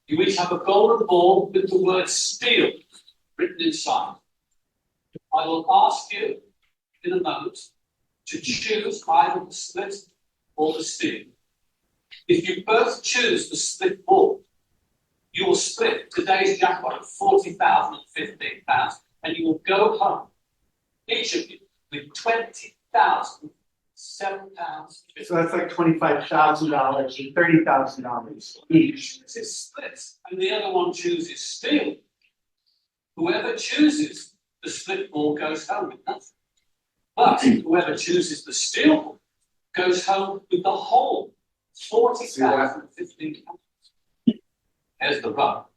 Speaker 7: You each have a golden ball with the word steal written inside. I will ask you in a moment to choose either the split or the steal. If you both choose the split ball, you will split today's jackpot of 40,000 and 15,000, and you will go home, each of you, with 20,000 £7.
Speaker 2: So that's like $25,000 and $30,000 each.
Speaker 7: This is split, and the other one chooses steal. Whoever chooses the split ball goes home with nothing. But whoever chooses the steal ball goes home with the whole 40,000 £15. Here's the rub.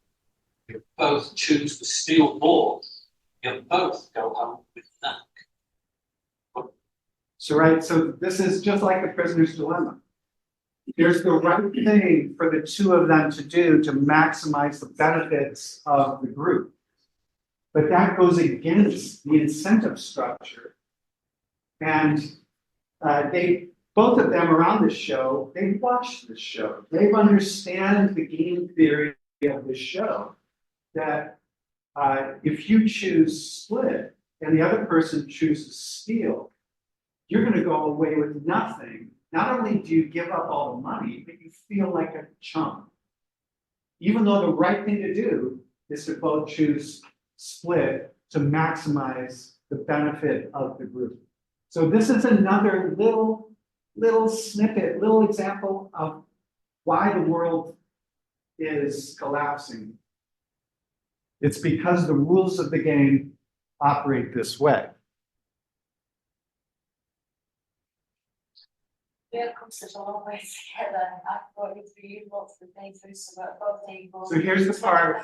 Speaker 7: You both choose the steal ball, you both go home with nothing.
Speaker 2: So this is just like the prisoner's dilemma. Here's the right thing for the two of them to do to maximize the benefits of the group. But that goes against the incentive structure. And both of them are on this show, they've watched this show. They understand the game theory of the show. That if you choose split and the other person chooses steal, you're going to go away with nothing. Not only do you give up all the money, but you feel like a chump. Even though the right thing to do is to both choose split to maximize the benefit of the group. So this is another little snippet, little example of why the world is collapsing. It's because the rules of the game operate this way.
Speaker 8: Yeah, come such a long way to get there. I thought you through lots of things through some both tables.
Speaker 2: So here's the part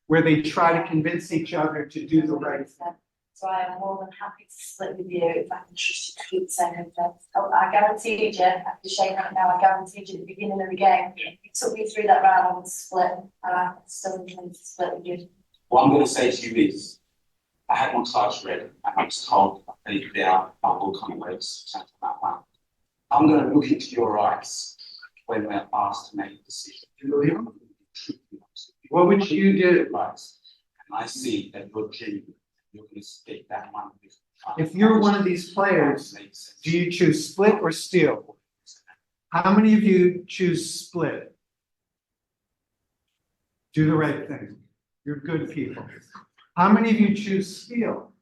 Speaker 2: where they try to convince each other to do the right thing.
Speaker 8: So I am more than happy to split with you if I can trust you to keep saying that. I guaranteed you, after showing that now, I guaranteed you at the beginning of the game. You took me through that round and split, and I still intend to split with you.
Speaker 9: What I'm going to say to you is, I had my cards ready, and I was told that they are, I will come away with something about that. I'm going to look into your eyes when we're asked to make a decision.
Speaker 2: What would you do?
Speaker 9: And I see that you're genuine. You're going to stick that money.
Speaker 2: If you're one of these players, do you choose split or steal? How many of you choose split? Do the right thing. You're good people. How many of you choose steal?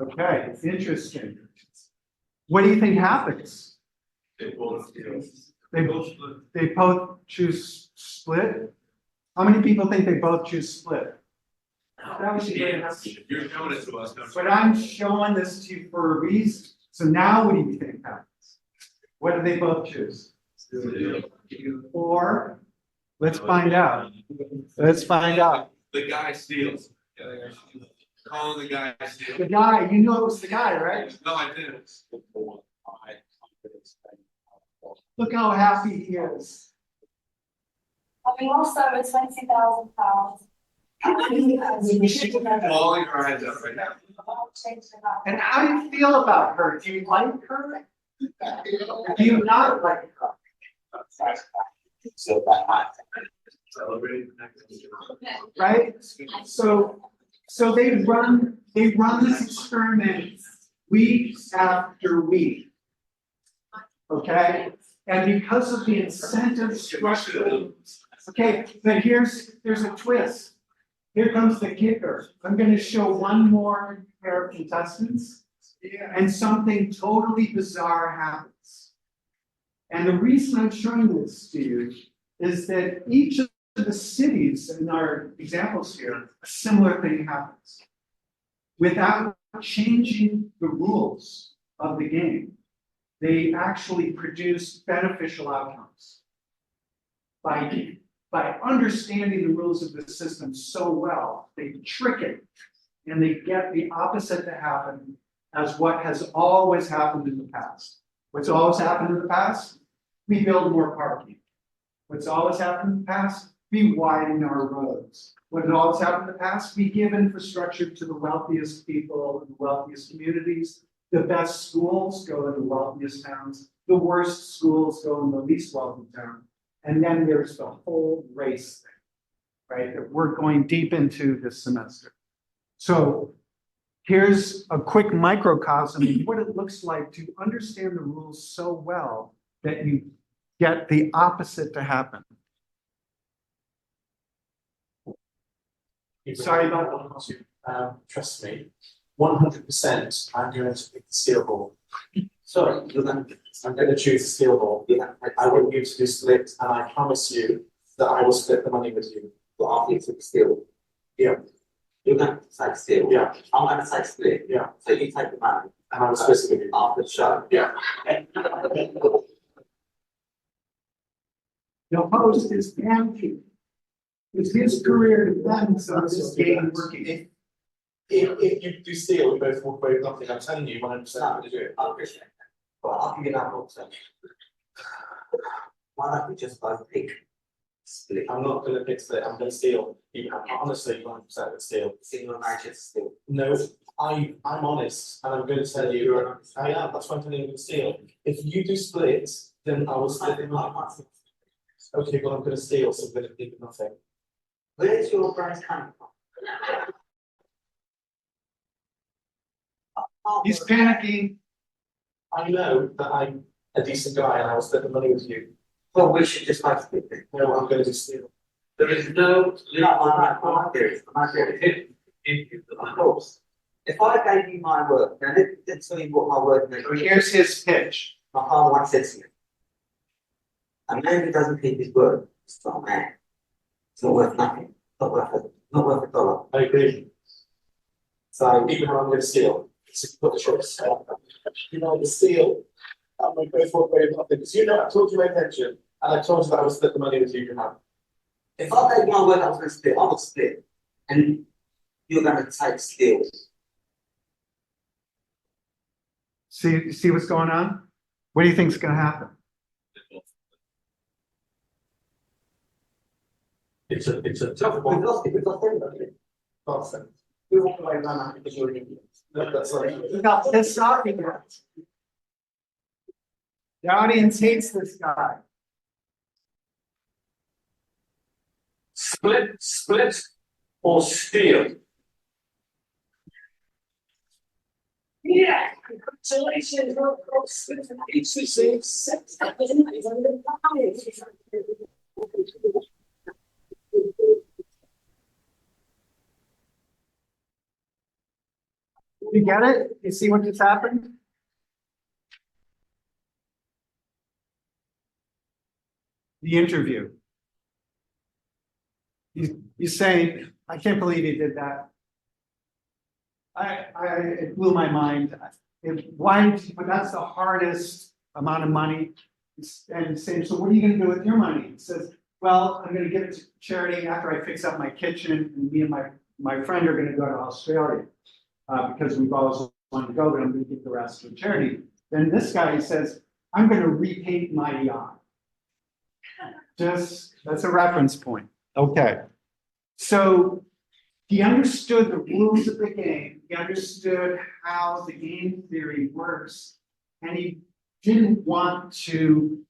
Speaker 2: Okay, interesting. What do you think happens?
Speaker 4: They both steal.
Speaker 2: They both choose split? How many people think they both choose split? That was
Speaker 4: You're showing it to us.
Speaker 2: But I'm showing this to you for a reason. So now what do you think happens? What do they both choose? Or let's find out. Let's find out.
Speaker 4: The guy steals. Calling the guy
Speaker 2: The
Speaker 4: steals.
Speaker 2: guy, you know it was the guy, right?
Speaker 4: No, I didn't.
Speaker 2: Look how happy he is.
Speaker 8: Having lost over £20,000.
Speaker 4: Bawling her eyes out right now.
Speaker 2: And how do you feel about her? Do you like her? Do you not like her?
Speaker 4: Celebrating.
Speaker 2: Right? So they run this experiment week after week. Okay? And because of the incentive structure, okay, but there's a twist. Here comes the kicker. I'm going to show one more pair of contestants, and something totally bizarre happens. And the reason I'm showing this to you is that each of the cities in our examples here, a similar thing happens. Without changing the rules of the game, they actually produce beneficial outcomes. By understanding the rules of the system so well, they trick it and they get the opposite to happen as what has always happened in the past. What's always happened in the past? We build more parking. What's always happened in the past? We widen our roads. What has always happened in the past? We give infrastructure to the wealthiest people in the wealthiest communities. The best schools go in the wealthiest towns. The worst schools go in the least wealthy towns. And then there's the whole race thing, right? That we're going deep into this semester. So here's a quick microcosm of what it looks like to understand the rules so well that you get the opposite to happen. Sorry about that.
Speaker 10: Trust me, 100%, I'm going to pick the steel ball. Sorry, I'm going to choose the steel ball. I want you to do split, and I promise you that I will split the money with you.
Speaker 9: But after you took the steel.
Speaker 10: Yeah.
Speaker 9: You're going to take steel.
Speaker 10: Yeah.
Speaker 9: I'm going to take split.
Speaker 10: Yeah.
Speaker 9: So you take the money.
Speaker 10: And I will split it with you.
Speaker 9: After the show.
Speaker 10: Yeah.
Speaker 2: The host is empty. It's his career depends on this game working.
Speaker 10: If you do steel, we both walk away with nothing. I'm telling you, 100% I'm going to do it.
Speaker 9: I appreciate that. But I'll give you another option. Why don't we just both pick split?
Speaker 10: I'm not going to pick split. I'm going to steal. Honestly, 100% with steel.
Speaker 9: Single marriage is still.
Speaker 10: No, I'm honest, and I'm going to tell you. I am. That's why I'm telling you with steel. If you do split, then I will split the money. Okay, well I'm going to steal, so I'm going to pick nothing.
Speaker 9: Where's your price coming from?
Speaker 2: He's panicking.
Speaker 10: I know that I'm a decent guy, and I will split the money with you.
Speaker 9: Well, we should just both split it.
Speaker 10: No, I'm going to do steal.
Speaker 3: There is no.
Speaker 9: My theory. Of course. If I gave you my word, now let's tell you what my word means.
Speaker 2: So here's his pitch.
Speaker 9: My father once said to me, a man who doesn't keep his word is not a man. It's not worth nothing. Not worth a dollar.
Speaker 10: I agree. So even though I'm going to steal, it's put the choice. You know, the steal. I'm going to go for it nothing because you know I told you my intention, and I told you that I would split the money with you. You have.
Speaker 9: If I gave my word I was going to split, I would split. And you're going to take steal.
Speaker 2: See what's going on? What do you think is going to happen?
Speaker 10: It's a tough
Speaker 9: We've
Speaker 10: one.
Speaker 9: lost everybody.
Speaker 10: Nonsense.
Speaker 9: We walk away from that because you're an idiot.
Speaker 10: No, that's like.
Speaker 2: He got pissed off again. The audience hates this guy.
Speaker 7: Split or steal?
Speaker 8: Yeah, congratulations. It's the same sex.
Speaker 2: You get it? You see what just happened? The interview. He's saying, I can't believe he did that. It blew my mind. But that's the hardest amount of money. And saying, so what are you gonna do with your money? He says, well, I'm gonna give it to charity after I fix up my kitchen, and me and my friend are gonna go to Australia. Because we've always wanted to go, but I'm gonna give the rest to charity. Then this guy says, I'm gonna repaint my yacht. That's a reference point. Okay. So he understood the rules of the game. He understood how the game theory works, and he didn't want to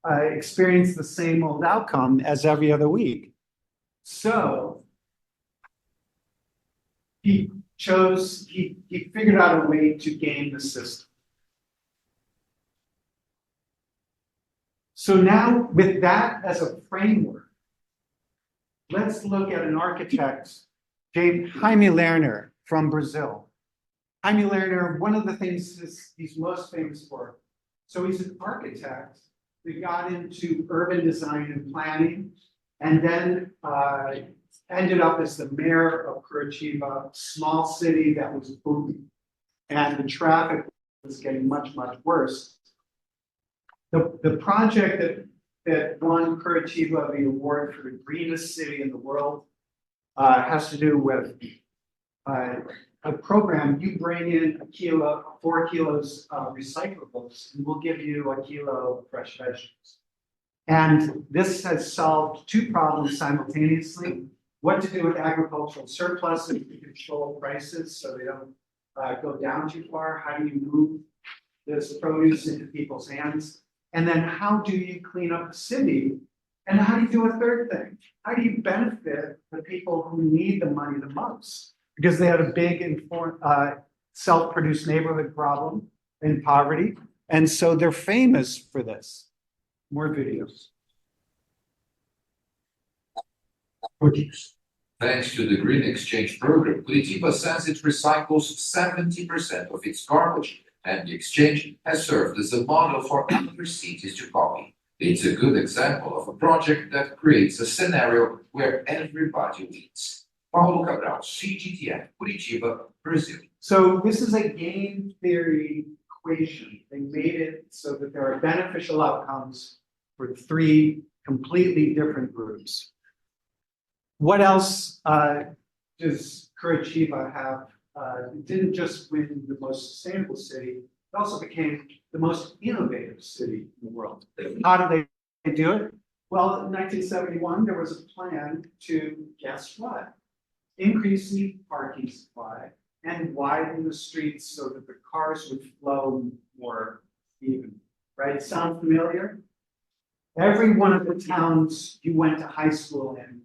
Speaker 2: experience the same old outcome as every other week. So he figured out a way to game the system. So now with that as a framework, let's look at an architect, Jaime Lerner from Brazil. Jaime Lerner, one of the things he's most famous for. So he's an architect that got into urban design and planning, and then ended up as the mayor of Curitiba, small city that was booming, and the traffic was getting much, much worse. The project that won Curitiba the award for the greenest city in the world has to do with a program. You bring in 4 kilos of recyclables, and we'll give you a kilo of fresh vegetables. And this has solved 2 problems simultaneously: what to do with agricultural surpluses to control prices so they don't go down too far. How do you move this produce into people's hands? And then how do you clean up the city? And how do you do a third thing? How do you benefit the people who need the money the most? because they had a big self-produced neighborhood problem and poverty. And so they're famous for this. More videos.
Speaker 11: Thanks to the Green Exchange program, Curitiba says it recycles 70% of its garbage, and the exchange has served as a model for other cities to copy. It's a good example of a project that creates a scenario where everybody wins. Paulo Cabral, CGTN, Curitiba, Brazil.
Speaker 2: So this is a game theory equation. They made it so that there are beneficial outcomes for three completely different groups. What else does Curitiba have? It didn't just win the most sustainable city, it also became the most innovative city in the world. How did they do it? Well, in 1971, there was a plan to, guess what? Increase the parking supply and widen the streets so that the cars would flow more even, right? Sound familiar? Every one of the towns you went to high school in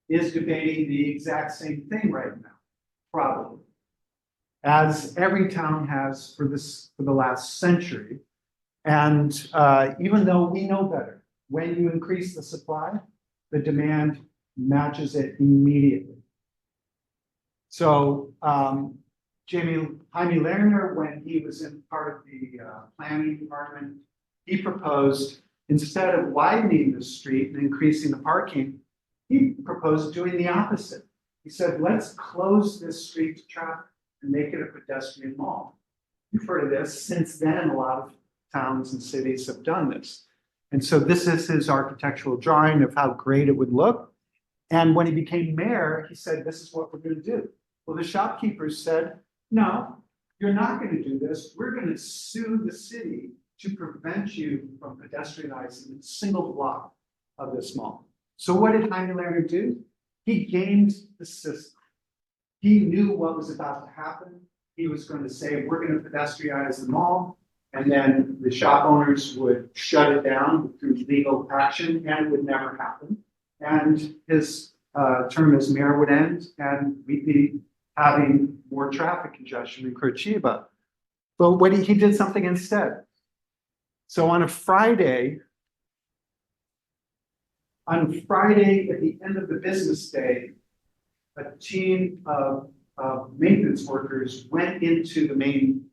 Speaker 2: is debating the exact same thing right now, probably. As every town has for the last century. And even though we know better, when you increase the supply, the demand matches it immediately. So Jaime Lerner, when he was in part of the planning department, he proposed, instead of widening the street and increasing the parking, he proposed doing the opposite. He said, let's close this street to traffic and make it a pedestrian mall. You've heard of this. Since then, a lot of towns and cities have done this. And so this is his architectural drawing of how great it would look. And when he became mayor, he said, this is what we're going to do. Well, the shopkeepers said, no, you're not going to do this. We're going to sue the city to prevent you from pedestrianizing a single block of this mall. So what did Jaime Lerner do? He gamed the system. He knew what was about to happen. He was going to say, we're going to pedestrianize the mall, and then the shop owners would shut it down through legal action, and it would never happen. And his term as mayor would end, and we'd be having more traffic congestion in Curitiba. But he did something instead. So on Friday at the end of the business day, a team of maintenance workers went into the main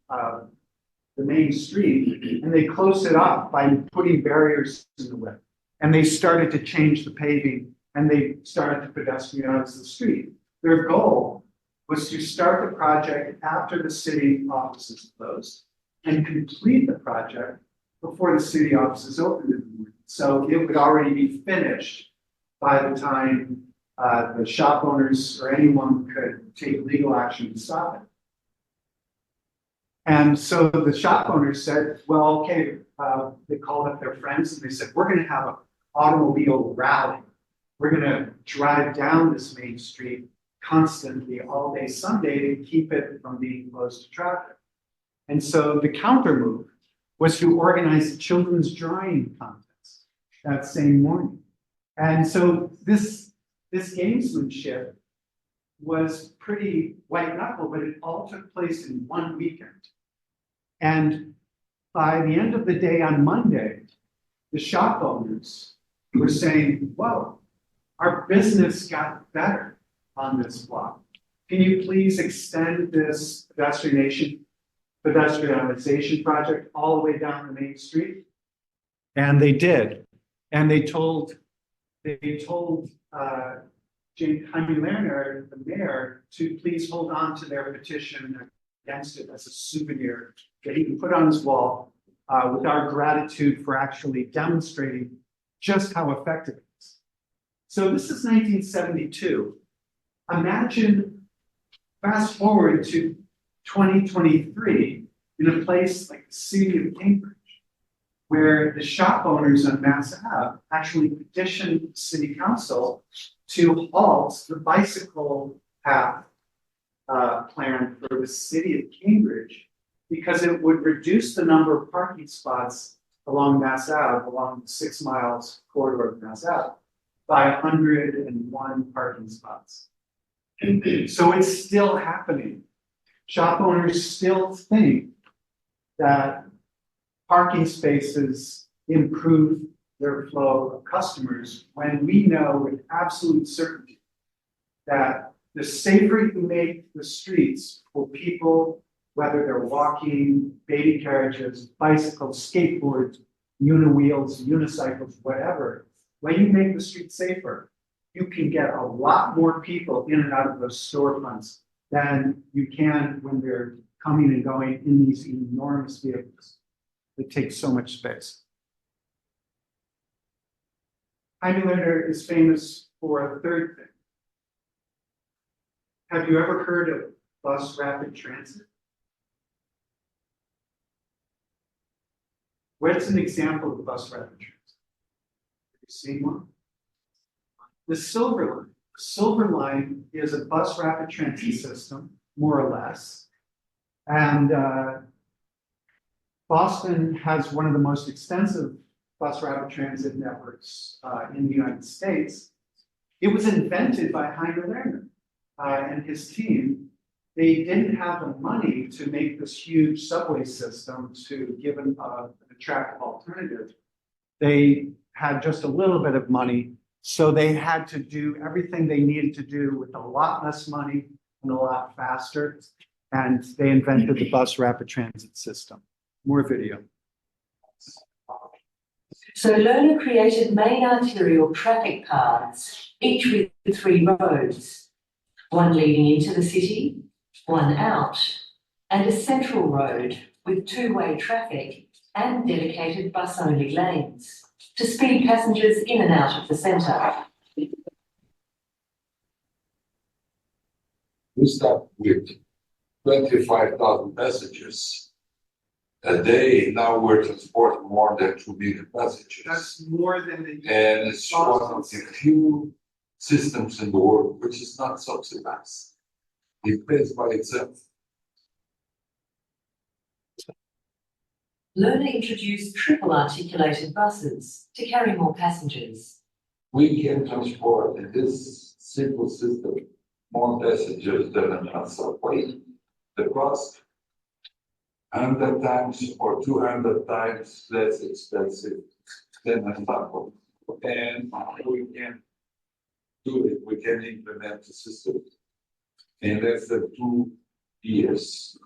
Speaker 2: street, and they closed it off by putting barriers in the way. And they started to change the paving, and they started to pedestrianize the street. Their goal was to start the project after the city offices closed and complete the project before the city offices opened in the morning. So it would already be finished by the time the shop owners or anyone could take legal action to stop it. And so the shop owners said, well, okay, they called up their friends and they said, we're going to have an automobile rally. We're going to drive down this main street constantly all day Sunday to keep it from being closed to traffic. And so the counter move was to organize a children's drawing contest that same morning. And so this gamesmanship was pretty white knuckle, but it all took place in one weekend. And by the end of the day on Monday, the shop owners were saying, whoa, our business got better on this block. Can you please extend this pedestrianization project all the way down the main street? And they did. And they told Jaime Lerner, the mayor, to please hold on to their petition against it as a souvenir that he can put on his wall with our gratitude for actually demonstrating just how effective it is. So this is 1972. Imagine fast forward to 2023 in a place like the city of Cambridge, where the shop owners on Mass Ave actually petitioned the city council to halt the bicycle path plan for the city of Cambridge, because it would reduce the number of parking spots along Mass Ave, along the 6 miles corridor of Mass Ave, by 101 parking spots. So it's still happening. Shop owners still think that parking spaces improve their flow of customers when we know with absolute certainty that the safer you make the streets for people, whether they're walking, baby carriages, bicycles, skateboards, uniwheels, unicycles, whatever, when you make the streets safer, you can get a lot more people in and out of those storefronts than you can when they're coming and going in these enormous vehicles that take so much space. Jaime Lerner is famous for a third thing. Have you ever heard of bus rapid transit? What's an example of the bus rapid transit? Have you seen one? The Silver Line. The Silver Line is a bus rapid transit system, more or less. And Boston has one of the most extensive bus rapid transit networks in the United States. It was invented by Jaime Lerner and his team. They didn't have the money to make this huge subway system to give an attractive alternative. They had just a little bit of money, so they had to do everything they needed to do with a lot less money and a lot faster. And they invented the bus rapid transit system. More video.
Speaker 12: So Lerner created main arterial traffic paths, each with 3 roads, one leading into the city, one out, and a central road with 2-way traffic and dedicated bus-only lanes to speed passengers in and out of the centre.
Speaker 11: We start with 25,000 passengers a day. Now we're transporting more than 2 million passengers.
Speaker 2: That's more than the.
Speaker 11: And it's one of the few systems in the world which is not subsidized. It pays by itself.
Speaker 12: Lerner introduced triple articulated buses to carry more passengers.
Speaker 11: We can transport in this simple system more passengers than a subway. The cost 100 times or 200 times less expensive than a subway. And we can do it, we can implement the system in less than 2 years.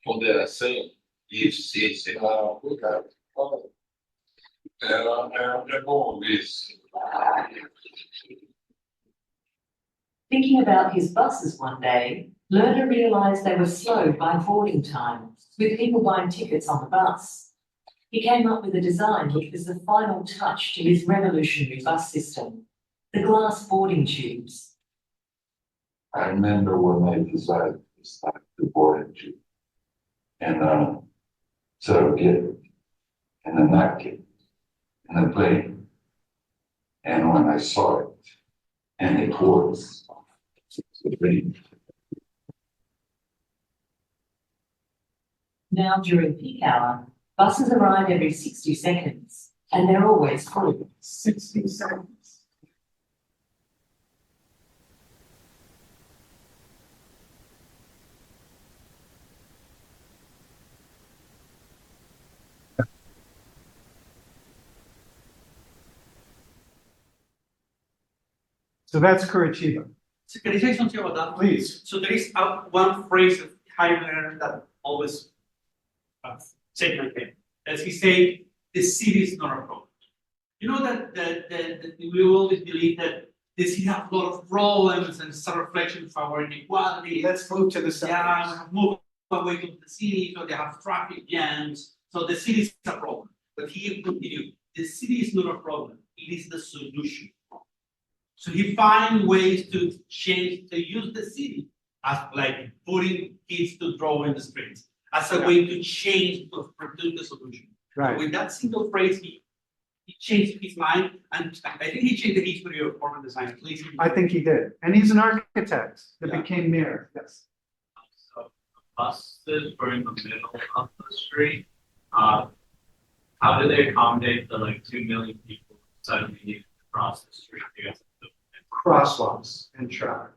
Speaker 4: Ponderação, isso, sim.
Speaker 11: Obrigado. É bom isso.
Speaker 12: Thinking about his buses one day, Lerner realised they were slowed by boarding time, with people buying tickets on the bus. He came up with a design which was the final touch to his revolutionary bus system, the glass boarding tubes.
Speaker 11: I remember when I decided to start the boarding tube and surrogate and a napkin and a plane. And when I saw it, and it was the dream.
Speaker 12: Now during peak hour, buses arrive every 60 seconds, and they're always full.
Speaker 2: 60 seconds. So that's Curitiba.
Speaker 1: So can I say something about that?
Speaker 2: Please.
Speaker 1: So there is one phrase of Jaime Lerner that always say my head. As he said, the city is not a problem. You know that we always believe that the city has a lot of problems and it's a reflection of our inequality.
Speaker 2: Let's move to the
Speaker 1: Yeah, we
Speaker 2: suburbs.
Speaker 1: have moved away from the city, so they have traffic jams. So the city is a problem. But he continued, the city is not a problem, it is the solution. So he finds ways to change, to use the city as like putting kids to draw in the streets as a way to change, to produce the solution.
Speaker 2: Right.
Speaker 1: With that single phrase, he changed his mind, and I think he changed the history of urban design. At least
Speaker 2: I think he did. And he's an architect that
Speaker 1: Yeah.
Speaker 2: became mayor. Yes.
Speaker 5: So buses were in the middle of the street. How do they accommodate the 2 million people suddenly needing to cross the street?
Speaker 2: Crosswalks. and traffic.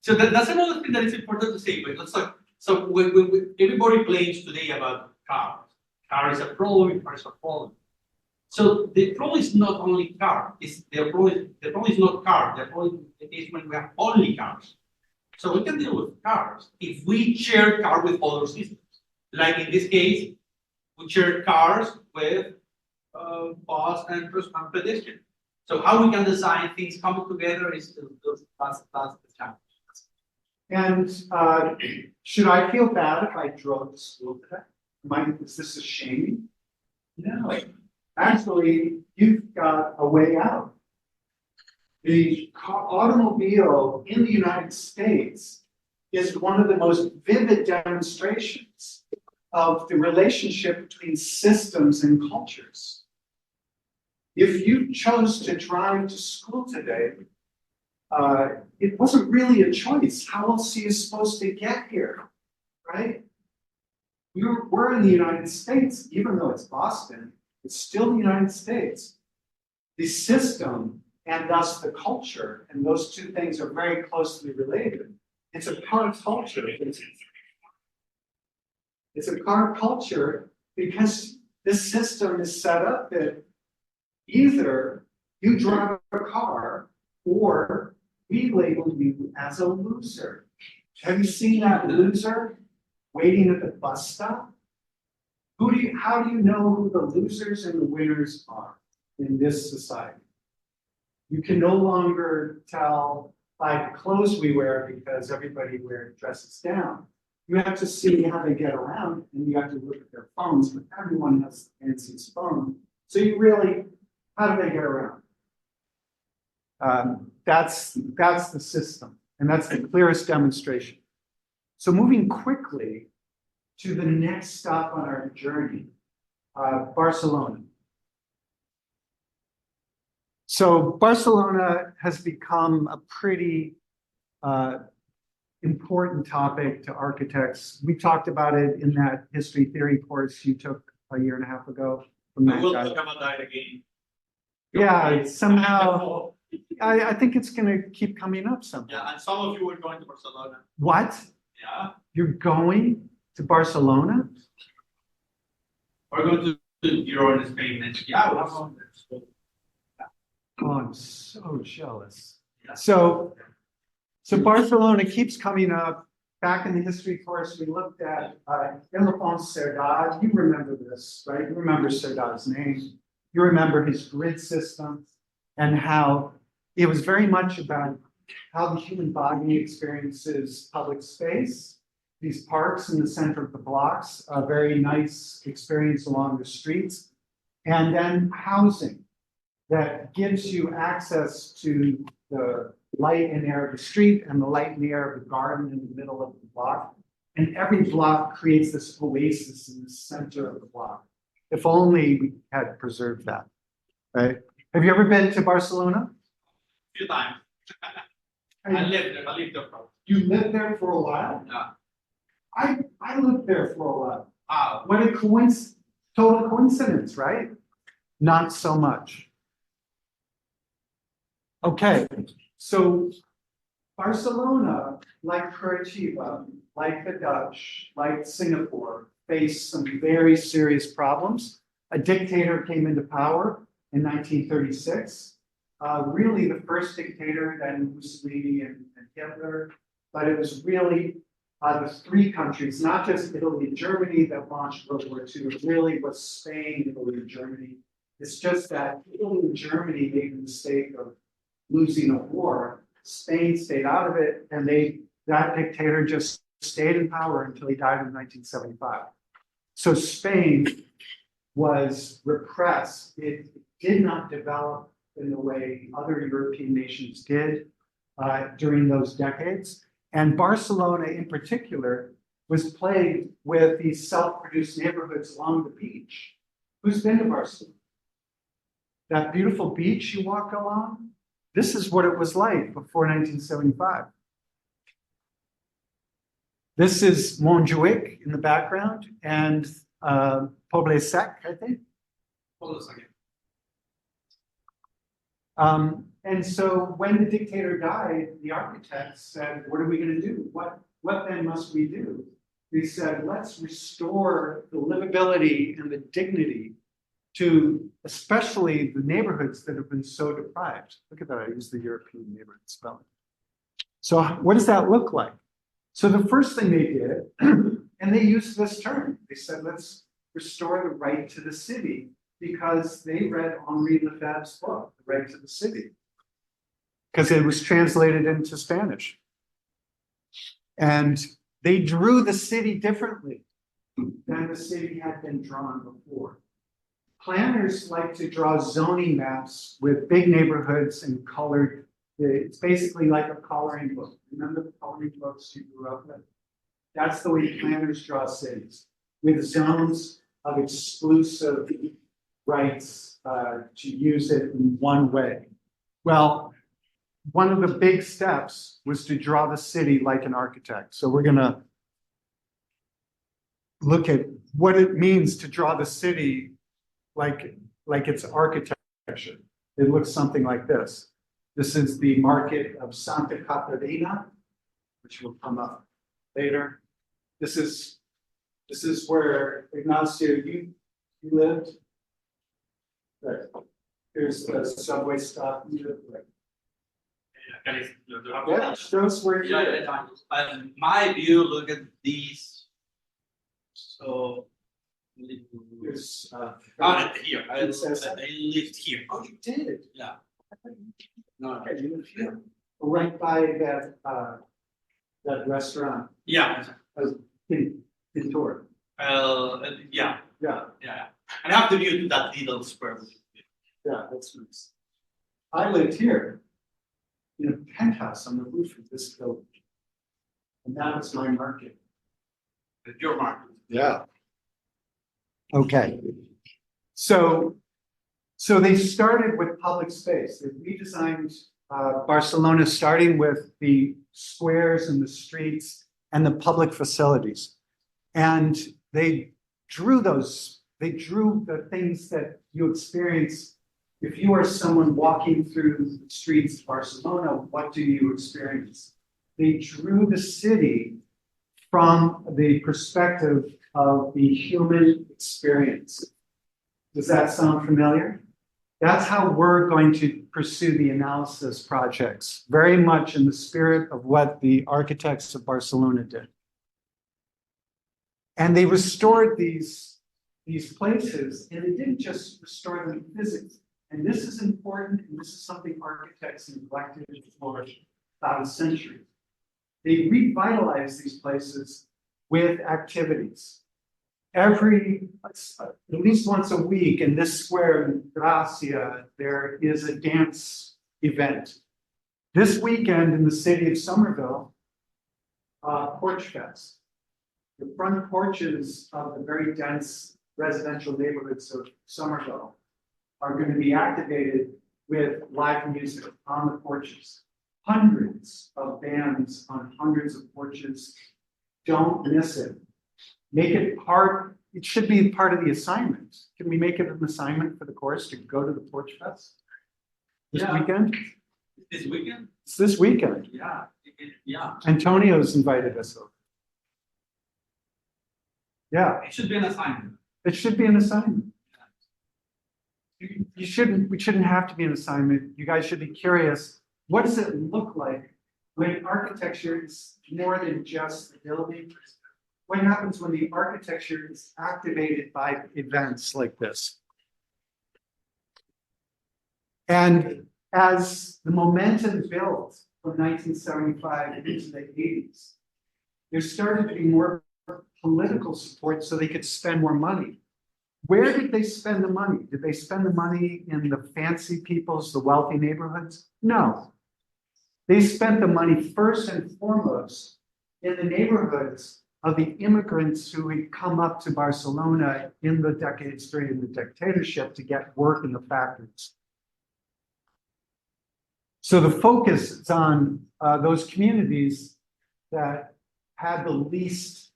Speaker 1: So that's another thing that is important to say. But so everybody claims today about cars. Car is a problem. Car is a problem. So the problem is not only car. The problem is not car. The problem is when we have only cars. So we can deal with cars if we share car with other systems. Like in this case, we share cars with bus and pedestrian. So how we can design things coming together is that's the challenge.
Speaker 2: And should I feel bad if I drove to school today? Is this a shame? No. Actually, you've got a way out. The automobile in the United States is one of the most vivid demonstrations of the relationship between systems and cultures. If you chose to drive to school today, it wasn't really a choice. How else are you supposed to get here, right? We're in the United States, even though it's Boston, it's still the United States. The system and thus the culture, and those two things are very closely related. It's a car culture. It's a car culture because this system is set up that either you drive a car or we label you as a loser. Have you seen that loser waiting at the bus stop? How do you know who the losers and the winners are in this society? You can no longer tell by the clothes we wear because everybody dresses down. You have to see how they get around and you have to look at their phones, but everyone has the fanciest phone. So you really, how do they get around? That's the system, and that's the clearest demonstration. So moving quickly to the next stop on our journey, Barcelona. So Barcelona has become a pretty important topic to architects. We talked about it in that history theory course you took a year and a half ago. From that
Speaker 1: We'll
Speaker 2: guy.
Speaker 1: talk about that again.
Speaker 2: Yeah, somehow, I think it's going to keep coming up somehow.
Speaker 1: Yeah, and some of you were going to Barcelona.
Speaker 2: What?
Speaker 1: Yeah.
Speaker 2: You're going to Barcelona?
Speaker 1: We're going to Europe and Spain next year. Yeah, we'll have fun there.
Speaker 2: Oh, I'm so jealous.
Speaker 1: Yeah.
Speaker 2: So Barcelona keeps coming up. Back in the history course, we looked at Ildefonso Cerdà. You remember this, right? You remember Cerdà's name. You remember his grid system and how it was very much about how the human body experiences public space. These parks in the center of the blocks, a very nice experience along the streets, and then housing that gives you access to the light and air of the street and the light and air of the garden in the middle of the block. And every block creates this oasis in the center of the block. If only we had preserved that, right? Have you ever been to Barcelona?
Speaker 1: A few times. I lived there for.
Speaker 2: You lived there for a while?
Speaker 1: Yeah.
Speaker 2: I lived there for a while.
Speaker 1: What
Speaker 2: a total coincidence, right? Not so much. Okay, so Barcelona, like Curitiba, like the Dutch, like Singapore, faced some very serious problems. A dictator came into power in 1936. Really the first dictator, then Mussolini and Hitler, but it was really the three countries, not just Italy and Germany, that launched World War II. It really was Spain, Italy, and Germany. It's just that Italy and Germany made the mistake of losing a war. Spain stayed out of it, and that dictator just stayed in power until he died in 1975. So Spain was repressed. It did not develop in the way other European nations did during those decades. And Barcelona in particular was plagued with these self-produced neighborhoods along the beach. Who's been to Barcelona? That beautiful beach you walk along? This is what it was like before 1975. This is Montjuic in the background and Poble Sec, I think.
Speaker 1: Hold on a second.
Speaker 2: And so when the dictator died, the architects said, what are we going to do? What then must we do? They said, let's restore the livability and the dignity to especially the neighborhoods that have been so deprived. Look at that, I used the European neighborhood spelling. So what does that look like? So the first thing they did, and they used this term, they said, let's restore the right to the city, because they read Henri Lefebvre's book, The Right to the City, because it was translated into Spanish. And they drew the city differently than the city had been drawn before. Planners like to draw zoning maps with big neighborhoods and colored. It's basically like a coloring book. Remember the coloring books you grew up with? That's the way planners draw cities, with zones of exclusive rights to use it in one way. Well, one of the big steps was to draw the city like an architect. So we're going to look at what it means to draw the city like it's architecture. It looks something like this. This is the market of Santa Catarina, which will come up later. This is where Ignacio, you lived. Right. Here's the subway stop you lived right. Yeah, show us where you live.
Speaker 1: My view, look at these. So.
Speaker 2: Here's,
Speaker 1: Here, I lived here.
Speaker 2: oh, you did?
Speaker 1: Yeah.
Speaker 2: No, okay, you live here. Right by that restaurant.
Speaker 1: Yeah.
Speaker 2: In Torre.
Speaker 1: Yeah.
Speaker 2: Yeah,
Speaker 1: And I have to view to that little square.
Speaker 2: yeah, that's nice. I lived here in a penthouse on the roof of this building. And that was my market.
Speaker 1: Your market.
Speaker 2: Yeah. Okay. So they started with public space. They redesigned Barcelona, starting with the squares and the streets and the public facilities. And they drew the things that you experience. If you are someone walking through the streets of Barcelona, what do you experience? They drew the city from the perspective of the human experience. Does that sound familiar? That's how we're going to pursue the analysis projects, very much in the spirit of what the architects of Barcelona did. And they restored these places, and they didn't just restore them physically. And this is important, and this is something architects neglected for about a century. They revitalized these places with activities. At least once a week in this square in Gracia, there is a dance event. This weekend in the city of Somerville, Porch Fest. The front porches of the very dense residential neighborhoods of Somerville are going to be activated with live music on the porches. Hundreds of bands on hundreds of porches. Don't miss it. Make it part, it should be part of the assignment. Can we make it an assignment for the course to go to the Porch Fest this weekend?
Speaker 1: This weekend?
Speaker 2: It's this weekend.
Speaker 1: Yeah. Yeah.
Speaker 2: Antonio's invited us over. Yeah,
Speaker 1: It should be an assignment.
Speaker 2: it should be an assignment. We shouldn't have to be an assignment. You guys should be curious. What does it look like when architecture is more than just the building? What happens when the architecture is activated by events like this? And as the momentum built from 1975 into the 80s, there started to be more political support so they could spend more money. Where did they spend the money? Did they spend the money in the fancy people's, the wealthy neighborhoods? No. They spent the money first and foremost in the neighborhoods of the immigrants who had come up to Barcelona in the decades during the dictatorship to get work in the factories. So the focus is on those communities that had the least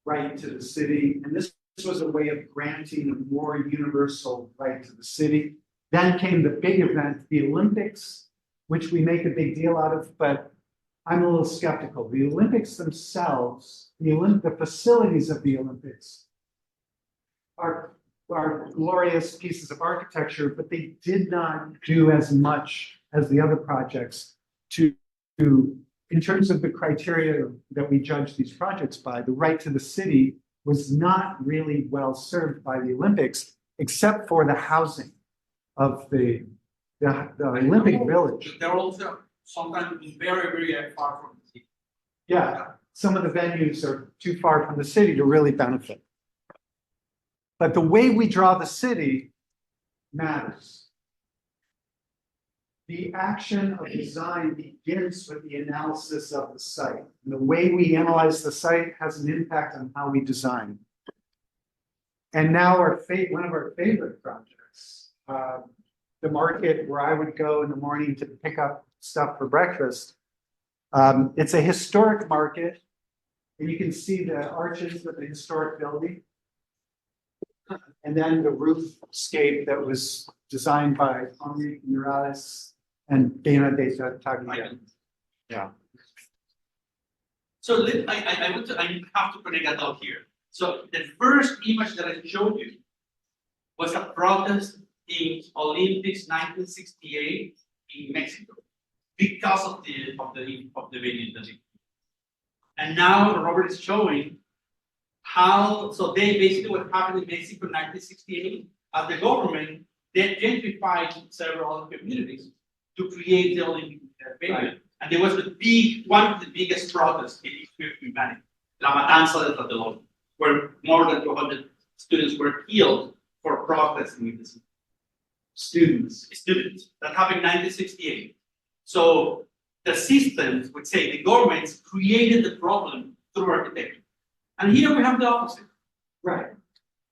Speaker 2: right to the city. And this was a way of granting a more universal right to the city. Then came the big event, the Olympics, which we make a big deal out of, but I'm a little skeptical. The Olympics themselves, the facilities of the Olympics are glorious pieces of architecture, but they did not do as much as the other projects to in terms of the criteria that we judge these projects by. The right to the city was not really well served by the Olympics, except for the housing of the Olympic Village.
Speaker 1: They're also sometimes very, very far from the city.
Speaker 2: Yeah, some of the venues are too far from the city to really benefit. But the way we draw the city matters. The action of design begins with the analysis of the site. And the way we analyze the site has an impact on how we design. And now one of our favorite projects, the market where I would go in the morning to pick up stuff for breakfast. It's a historic market, and you can see the arches of the historic building. And then the roofscape that was designed by Henri Morales and Dana de Taglia. Yeah.
Speaker 1: So I have to connect that out here. So the first image that I showed you was a protest in Olympics 1968 in Mexico because of the venue. And now Robert is showing how, so they basically what happened in Mexico in 1968, as the government, they gentrified several other communities to create the Olympic venue. Right. And there was one of the biggest protests in history of humanity, La Matanza de Tlatelolco, where more than 200 students were killed for protesting in the city. Students that happened in 1968. So the systems would say the governments created the problem through architecture. And here we have the opposite.
Speaker 2: Right.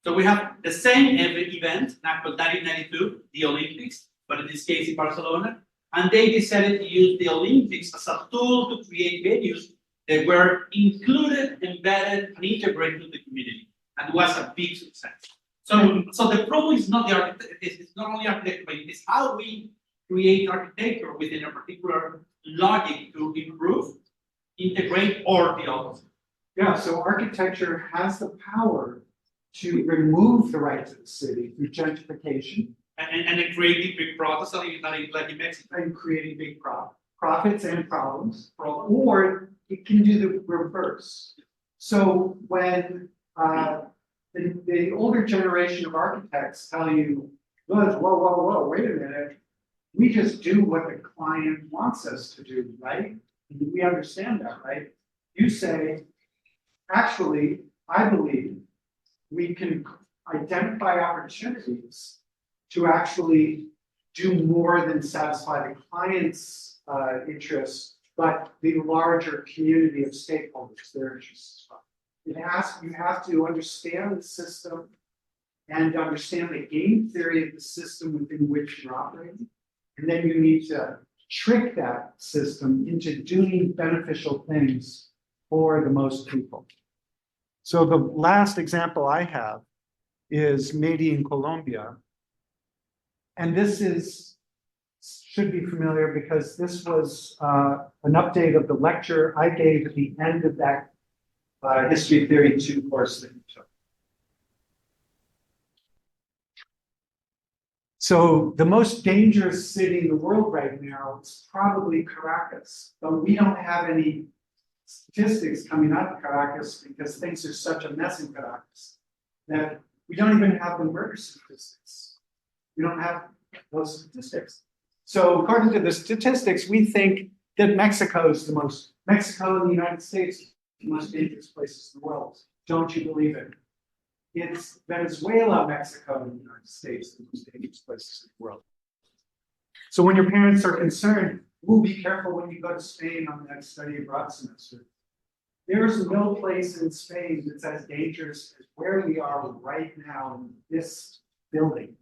Speaker 1: So we have the same event, 1992, the Olympics, but in this case in Barcelona. And they decided to use the Olympics as a tool to create venues that were included, embedded, and integrated into the community. And it was a big success. So the problem is not the architect, it's not only architecture, but it's how we create architecture within a particular logic to improve, integrate, or the opposite.
Speaker 2: Yeah, so architecture has the power to remove the right to the city through gentrification.
Speaker 1: And then creating big profits like in Mexico.
Speaker 2: And creating big profits and problems. Or it can do the reverse. So when the older generation of architects tell you, whoa, wait a minute. We just do what the client wants us to do, right? We understand that, right? You say, actually, I believe we can identify opportunities to actually do more than satisfy the client's interests, but the larger community of stakeholders, their interests as well. You have to understand the system and understand the game theory of the system within which you're operating. And then you need to trick that system into doing beneficial things for the most people. So the last example I have is Made in Colombia. And this should be familiar because this was an update of the lecture I gave at the end of that History Theory 2 course that you took. So the most dangerous city in the world right now is probably Caracas, but we don't have any statistics coming out of Caracas because things are such a mess in Caracas that we don't even have the murder statistics. We don't have those statistics. So according to the statistics, we think that Mexico and the United States, the most dangerous places in the world. Don't you believe it? It's Venezuela, Mexico, and the United States, the most dangerous places in the world. So when your parents are concerned, be careful when you go to Spain on that study abroad semester. There's no place in Spain that's as dangerous as where we are right now in this building.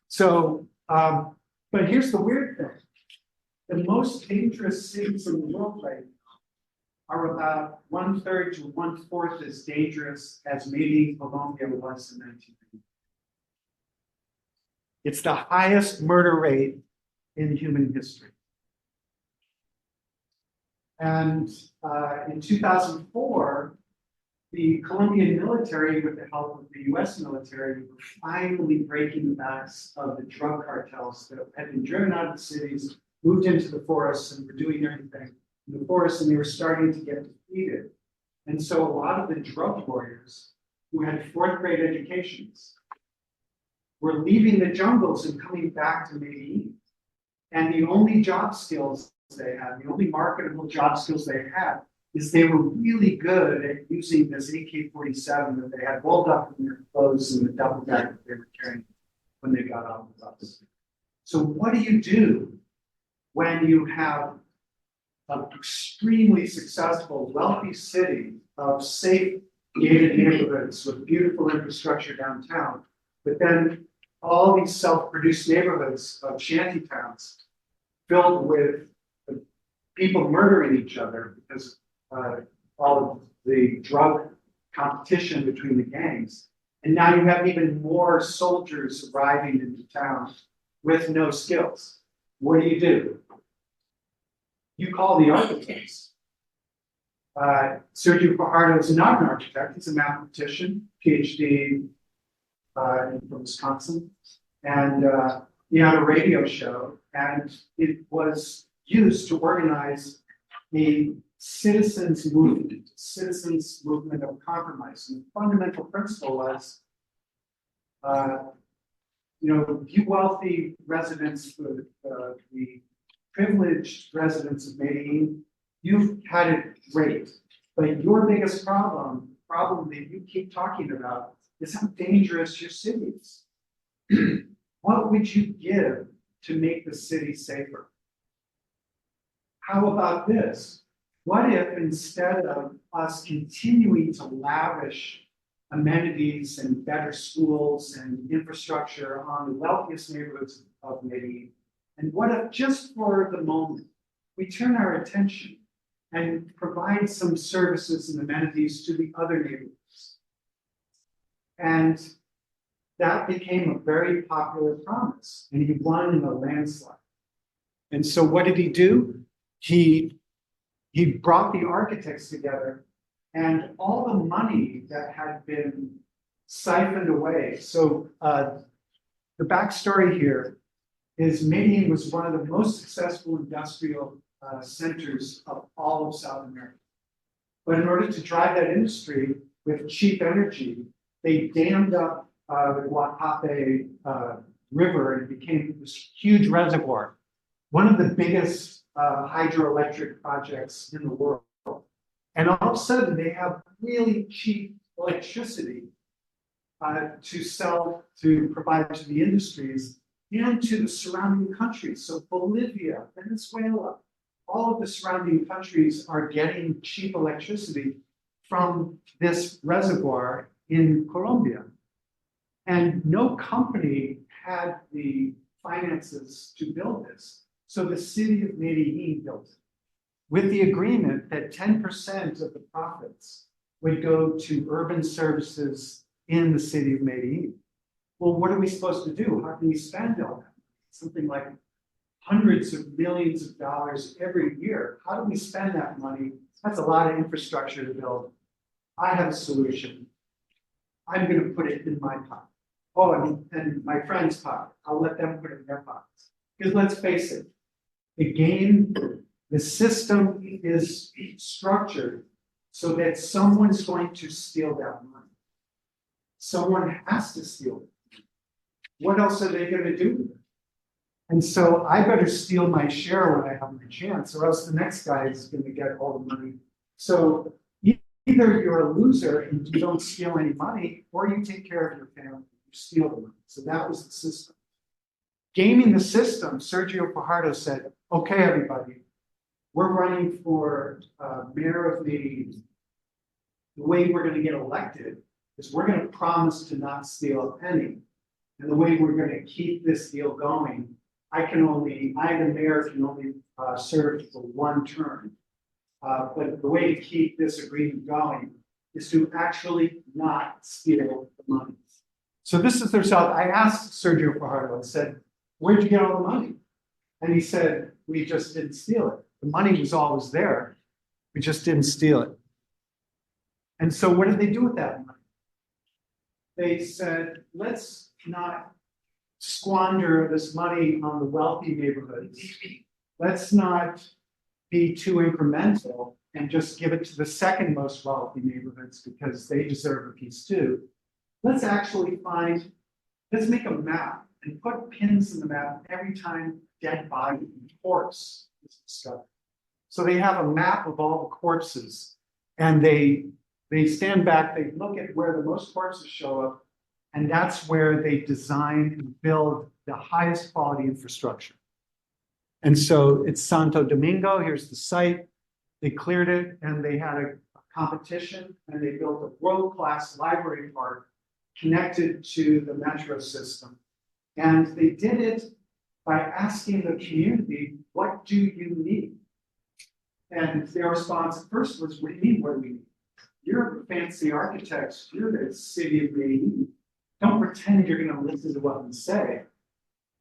Speaker 2: So, but here's the weird thing. The most dangerous cities in the world right now are about 1/3 to 1/4 as dangerous as maybe Colombia was in 1990. It's the highest murder rate in human history. And in 2004, the Colombian military, with the help of the US military, were finally breaking the backs of the drug cartels that had been driven out of the cities, moved into the forests, and were doing everything in the forests, and they were starting to get defeated. And so a lot of the drug warriors who had fourth grade educations were leaving the jungles and coming back to Medellin. And the only job skills they had, the only marketable job skills they had, is they were really good at using this AK-47 that they had rolled up in their clothes and the double bag that they were carrying when they got off the bus. So what do you do when you have an extremely successful, wealthy city of safe, gated neighborhoods with beautiful infrastructure downtown, but then all these self-produced neighborhoods of shanty towns filled with people murdering each other because all of the drug competition between the gangs. And now you have even more soldiers arriving into town with no skills. What do? You call the architects. Sergio Fajardo is not an architect, he's a mathematician, PhD from Wisconsin. And he had a radio show, and it was used to organize a citizens movement of compromise. And the fundamental principle was, you wealthy residents, the privileged residents of Medellin, you've had it great, but your biggest problem that you keep talking about is how dangerous your city is. What would you give to make the city safer? How about this? What if instead of us continuing to lavish amenities and better schools and infrastructure on the wealthiest neighborhoods of Medellin, and what if just for the moment, we turn our attention and provide some services and amenities to the other neighborhoods? And that became a very popular promise, and he won in a landslide. And so what did he do? He brought the architects together, and all the money that had been siphoned away. So the backstory here is Medellin was one of the most successful industrial centers of all of South America. But in order to drive that industry with cheap energy, they dammed up the Guatape River, and it became this huge reservoir, one of the biggest hydroelectric projects in the world. And all of a sudden, they have really cheap electricity to provide to the industries and to the surrounding countries. So Bolivia, Venezuela, all of the surrounding countries are getting cheap electricity from this reservoir in Colombia. And no company had the finances to build this. So the city of Medellin built it, with the agreement that 10% of the profits would go to urban services in the city of Medellin. Well, what are we supposed to do? How can we spend all that? Something like hundreds of millions of dollars every year. How do we spend that money? That's a lot of infrastructure to build. I have a solution. I'm going to put it in my pocket. Oh, and my friend's pocket. I'll let them put it in their pockets. Because let's face it, the system is structured so that someone's going to steal that money. Someone has to steal it. What else are they going to do with it? And so I better steal my share when I have my chance, or else the next guy is going to get all the money. So either you're a loser and you don't steal any money, or you take care of your family, you steal the money. So that was the system. Gaming the system, Sergio Fajardo said, okay, everybody, we're running for mayor of Medellin. The way we're going to get elected is we're going to promise to not steal a penny. And the way we're going to keep this deal going, I, the mayor, can only serve for one term. But the way to keep this agreement going is to actually not steal the money. So this is their south. I asked Sergio Fajardo, I said, where'd you get all the money? And he said, we just didn't steal it. The money was always there. We just didn't steal it. And so what did they do with that money? They said, let's not squander this money on the wealthy neighborhoods. Let's not be too incremental and just give it to the second most wealthy neighborhoods because they deserve a piece too. Let's actually let's make a map and put pins in the map every time dead body and corpse is discovered. So they have a map of all the corpses and they stand back, they look at where the most corpses show up, and that's where they design and build the highest quality infrastructure. And so it's Santo Domingo, here's the site. They cleared it and they had a competition and they built a world-class library park connected to the metro system. And they did it by asking the community, what do you need? And their response at first was, what do you mean, what do we need? You're fancy architects, you're the city of Medellin. Don't pretend you're gonna listen to what we say.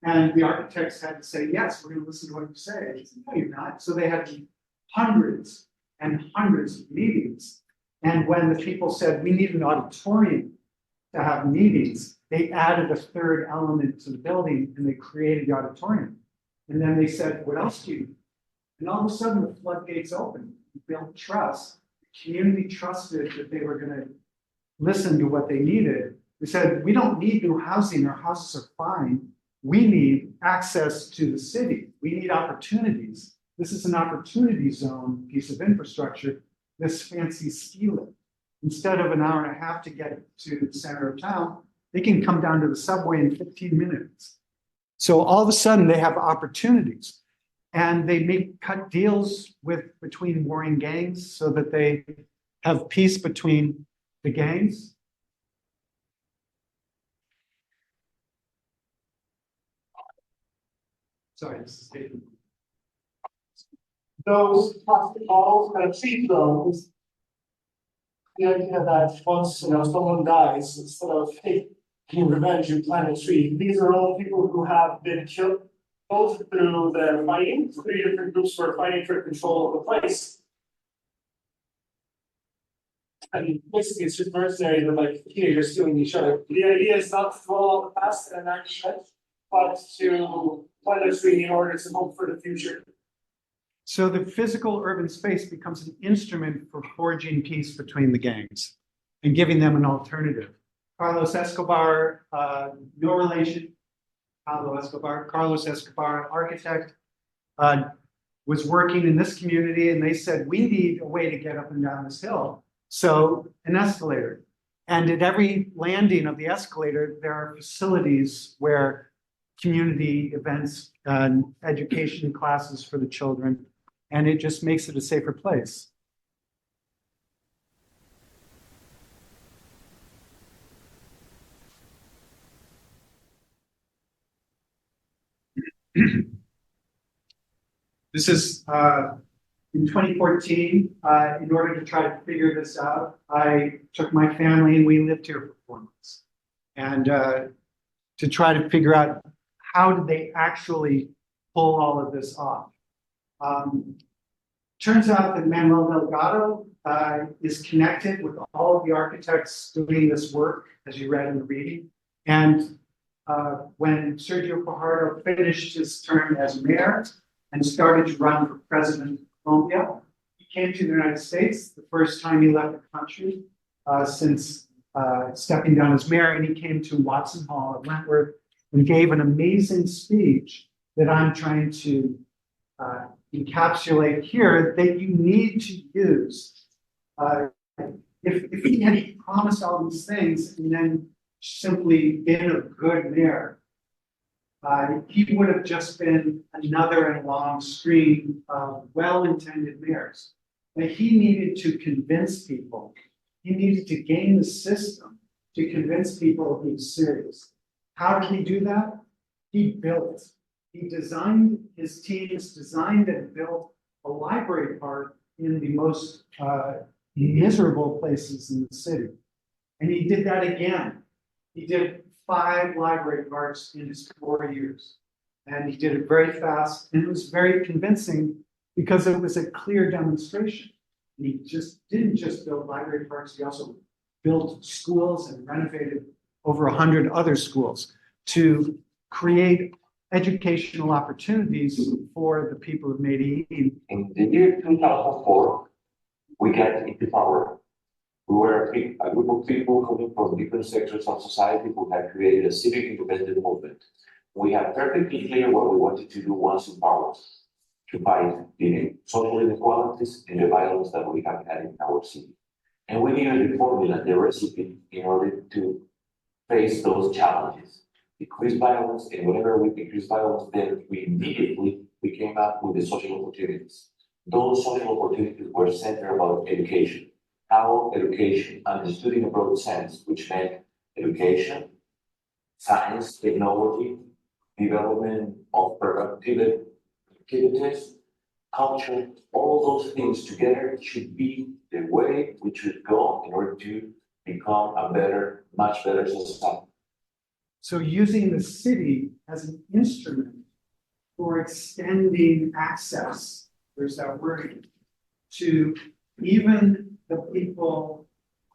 Speaker 2: And the architects had to say, yes, we're gonna listen to what you say. They said, no, you're not. So they had hundreds and hundreds of meetings. And when the people said, we need an auditorium to have meetings, they added a third element to the building and they created the auditorium. And then they said, what else do you need? And all of a sudden the floodgates opened, built trust. The community trusted that they were gonna listen to what they needed. They said, we don't need new housing, our houses are fine. We need access to the city. We need opportunities. This is an opportunity zone piece of infrastructure, this fancy steal it. Instead of an hour and a half to get to the center of town, they can come down to the subway in 15 minutes. So all of a sudden they have opportunities and they cut deals between warring gangs so that they have peace between the gangs. Sorry, this is taking.
Speaker 10: Those plastic bottles and tree throws. The idea that once someone dies, instead of taking revenge, you plant a tree. These are all people who have been killed, both through their fighting. 3 different groups were fighting for control of the place. And basically, it's just mercenaries and like teenagers killing each other. The idea is not to dwell on the past and action, but to plant a tree in order to hope for the future.
Speaker 2: So the physical urban space becomes an instrument for forging peace between the gangs and giving them an alternative. Carlos Escobar, no relation. Carlos Escobar, architect, was working in this community and they said, we need a way to get up and down this hill. So an escalator. And at every landing of the escalator, there are facilities where community events and education classes for the children. And it just makes it a safer place. This is in 2014, in order to try to figure this out, I took my family and we lived here for 4 months. And to try to figure out how did they actually pull all of this off. Turns out that Manuel Delgado is connected with all of the architects doing this work, as you read in the reading. And when Sergio Fajardo finished his term as mayor and started to run for president of Colombia, he came to the United States the first time he left the country since stepping down as mayor, and he came to Watson Hall at Wentworth and gave an amazing speech that I'm trying to encapsulate here that you need to use. If he had promised all these things and then simply been a good mayor, he would have just been another in a long stream of well-intended mayors. But he needed to convince people. He needed to game the system to convince people he was serious. How did he do that? He built. He designed, his teams designed and built a library park in the most miserable places in the city. And he did that again. He did 5 library parks in his 4 years. And he did it very fast, and it was very convincing because it was a clear demonstration. He didn't just build library parks, he also built schools and renovated over 100 other schools to create educational opportunities for the people of Medellin.
Speaker 9: In the year 2004, we got into power. We were a group of people coming from different sectors of society who had created a civic independent movement. We had perfectly clear what we wanted to do once in power, to fight the social inequalities and the violence that we have had in our city. And we needed the formula, the recipe, in order to face those challenges. Decrease violence, and whenever we decrease violence, then we immediately came up with the social opportunities. Those social opportunities were centered about education. How education, understood in a broad sense, which meant education, science, technology, development of productive activities, culture, all those things together should be the way we should go in order to become a better, much better society.
Speaker 2: So using the city as an instrument for extending access, there's that word, to even the people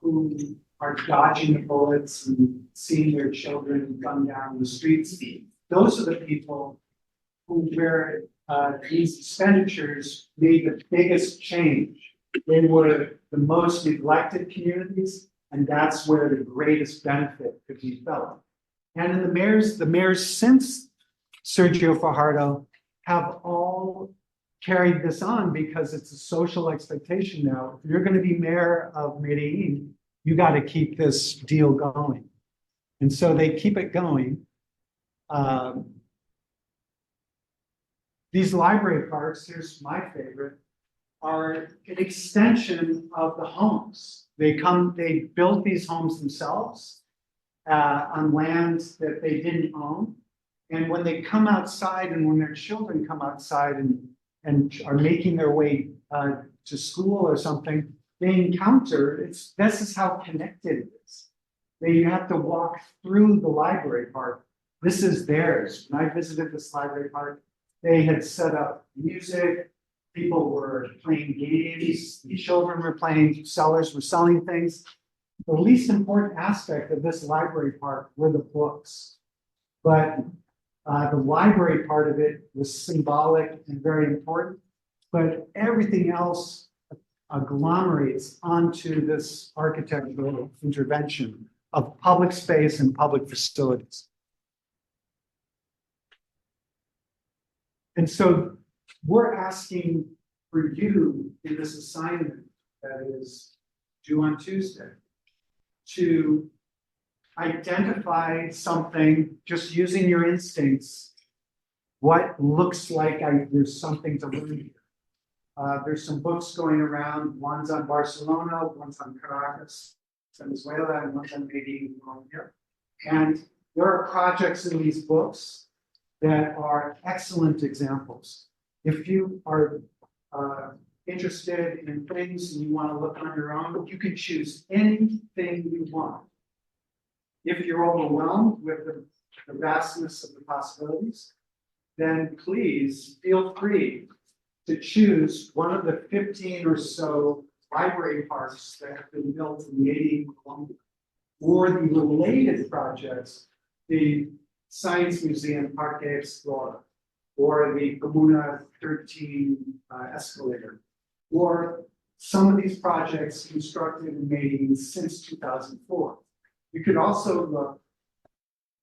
Speaker 2: who are dodging the bullets and seeing their children gunned down in the streets. Those are the people where these expenditures made the biggest change. They were the most neglected communities, and that's where the greatest benefit could be felt. And in the mayors since Sergio Fajardo have all carried this on because it's a social expectation now. If you're going to be mayor of Medellin, you got to keep this deal going. And so they keep it going. These library parks, here's my favorite, are an extension of the homes. They built these homes themselves on lands that they didn't own. And when they come outside and when their children come outside and are making their way to school or something, they encounter, this is how connected it is. They have to walk through the library park. This is theirs. When I visited this library park, they had set up music, people were playing games, the children were playing, sellers were selling things. The least important aspect of this library park were the books. But the library part of it was symbolic and very important, but everything else agglomerates onto this architectural intervention of public space and public facilities. And so we're asking for you in this assignment that is due on Tuesday to identify something, just using your instincts, what looks like there's something to learn here. There's some books going around, one's on Barcelona, one's on Caracas, Venezuela, and one's on Medellin, Colombia. And there are projects in these books that are excellent examples. If you are interested in things and you want to look on your own, you can choose anything you want. If you're overwhelmed with the vastness of the possibilities, then please feel free to choose one of the 15 or so library parks that have been built in Medellin, Colombia, or the related projects, the Science Museum Parque Explorer, or the Comuna 13 escalator, or some of these projects constructed in Medellin since 2004. You could also look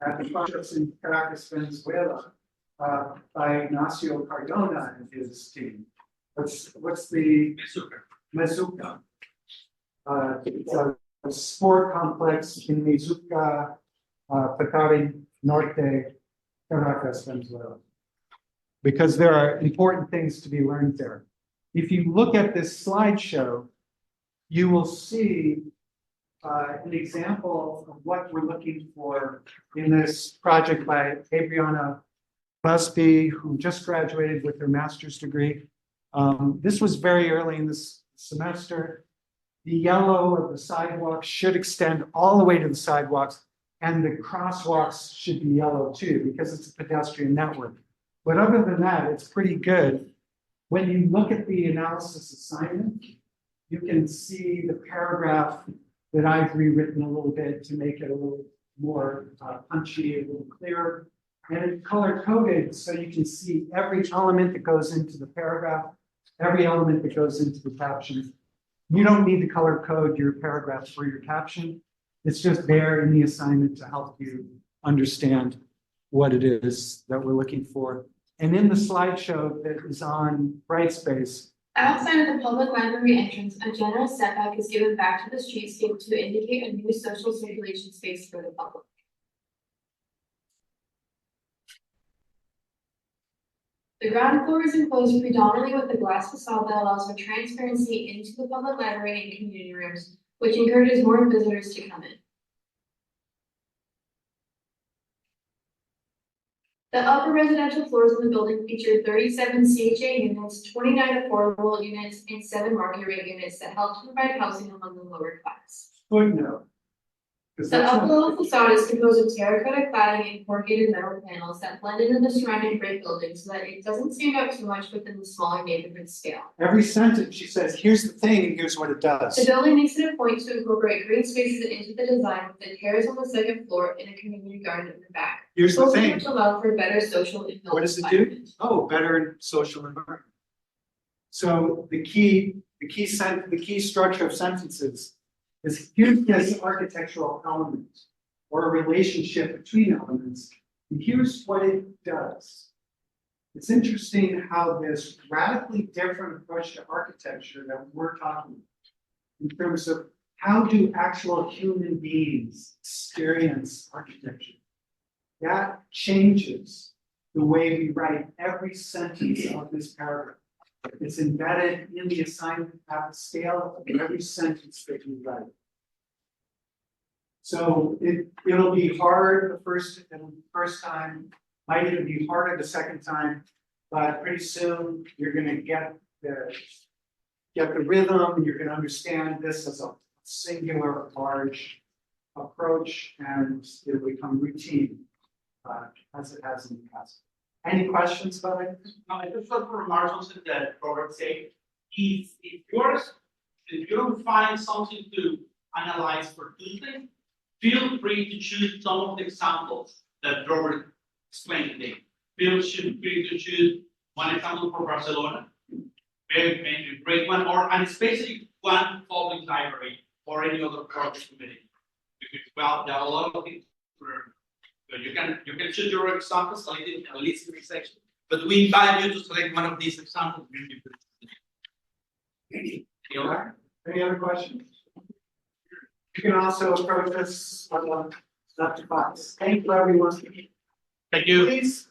Speaker 2: at the projects in Caracas, Venezuela, by Ignacio Cardona and his team. What's the Mezuca? It's a sport complex in Mezuca, Petare Norte, Caracas, Venezuela. Because there are important things to be learned there. If you look at this slideshow, you will see an example of what we're looking for in this project by Adriana Busby, who just graduated with her master's degree. This was very early in this semester. The yellow of the sidewalks should extend all the way to the sidewalks. And the crosswalks should be yellow too, because it's a pedestrian network. But other than that, it's pretty good. When you look at the analysis assignment, you can see the paragraph that I've rewritten a little bit to make it a little more punchy, a little clearer. And it's color coded so you can see every element that goes into the paragraph, every element that goes into the caption. You don't need to color code your paragraph or your caption. It's just there in the assignment to help you understand what it is that we're looking for. And in the slideshow that is on Brightspace,
Speaker 13: outside of the public library entrance, a generous setback is given back to the streetscape to indicate a new social circulation space for the public. The ground floor is enclosed predominantly with a glass facade that allows for transparency into the public library and community rooms, which encourages more visitors to come in. The upper residential floors in the building feature 37 CHA units, 29 affordable units, and 7 market rate units that help to provide housing among the lower class.
Speaker 2: footnote. 'Cause
Speaker 13: The
Speaker 2: that's
Speaker 13: upper
Speaker 2: not-
Speaker 13: level facade is composed of terracotta cladding and corrugated metal panels that blend into the surrounding brick building so that it doesn't stand out too much within the smaller neighborhood scale.
Speaker 2: Every sentence, she says, here's the thing, and here's what it does.
Speaker 13: The building makes it a point to incorporate green spaces into the design with the terrace on the second floor and a community garden in the back.
Speaker 2: Here's the
Speaker 13: Both of
Speaker 2: thing.
Speaker 13: which allow for better social and
Speaker 2: What does it
Speaker 13: health
Speaker 2: do?
Speaker 13: environment.
Speaker 2: Oh, better social environment. So the key structure of sentences is here's this architectural element or a relationship between elements, and here's what it does. It's interesting how this radically different approach to architecture that we're talking about, in terms of how do actual human beings experience architecture, that changes the way we write every sentence of this paragraph. It's embedded in the assignment at the scale of every sentence that you write. So it'll be hard the first time, might even be harder the second time, but pretty soon you're gonna get the rhythm, you're gonna understand this as a singular large approach, and it'll become routine, as it has in the past. Any questions about it?
Speaker 1: No, I just felt for remarks on that Robert said, if you don't find something to analyze for Tuesday, feel free to choose some of the examples that Robert explained today. Feel free to choose one example for Barcelona, maybe a great one, and especially one public library or any other project committee. Because, well, there are a lot of things to learn. So you can choose your examples, like in the listening section, but we invite you to select one of these examples.
Speaker 2: Any other questions? You can also approach us on left box. Thank you, everyone.
Speaker 1: Thank you.
Speaker 2: Please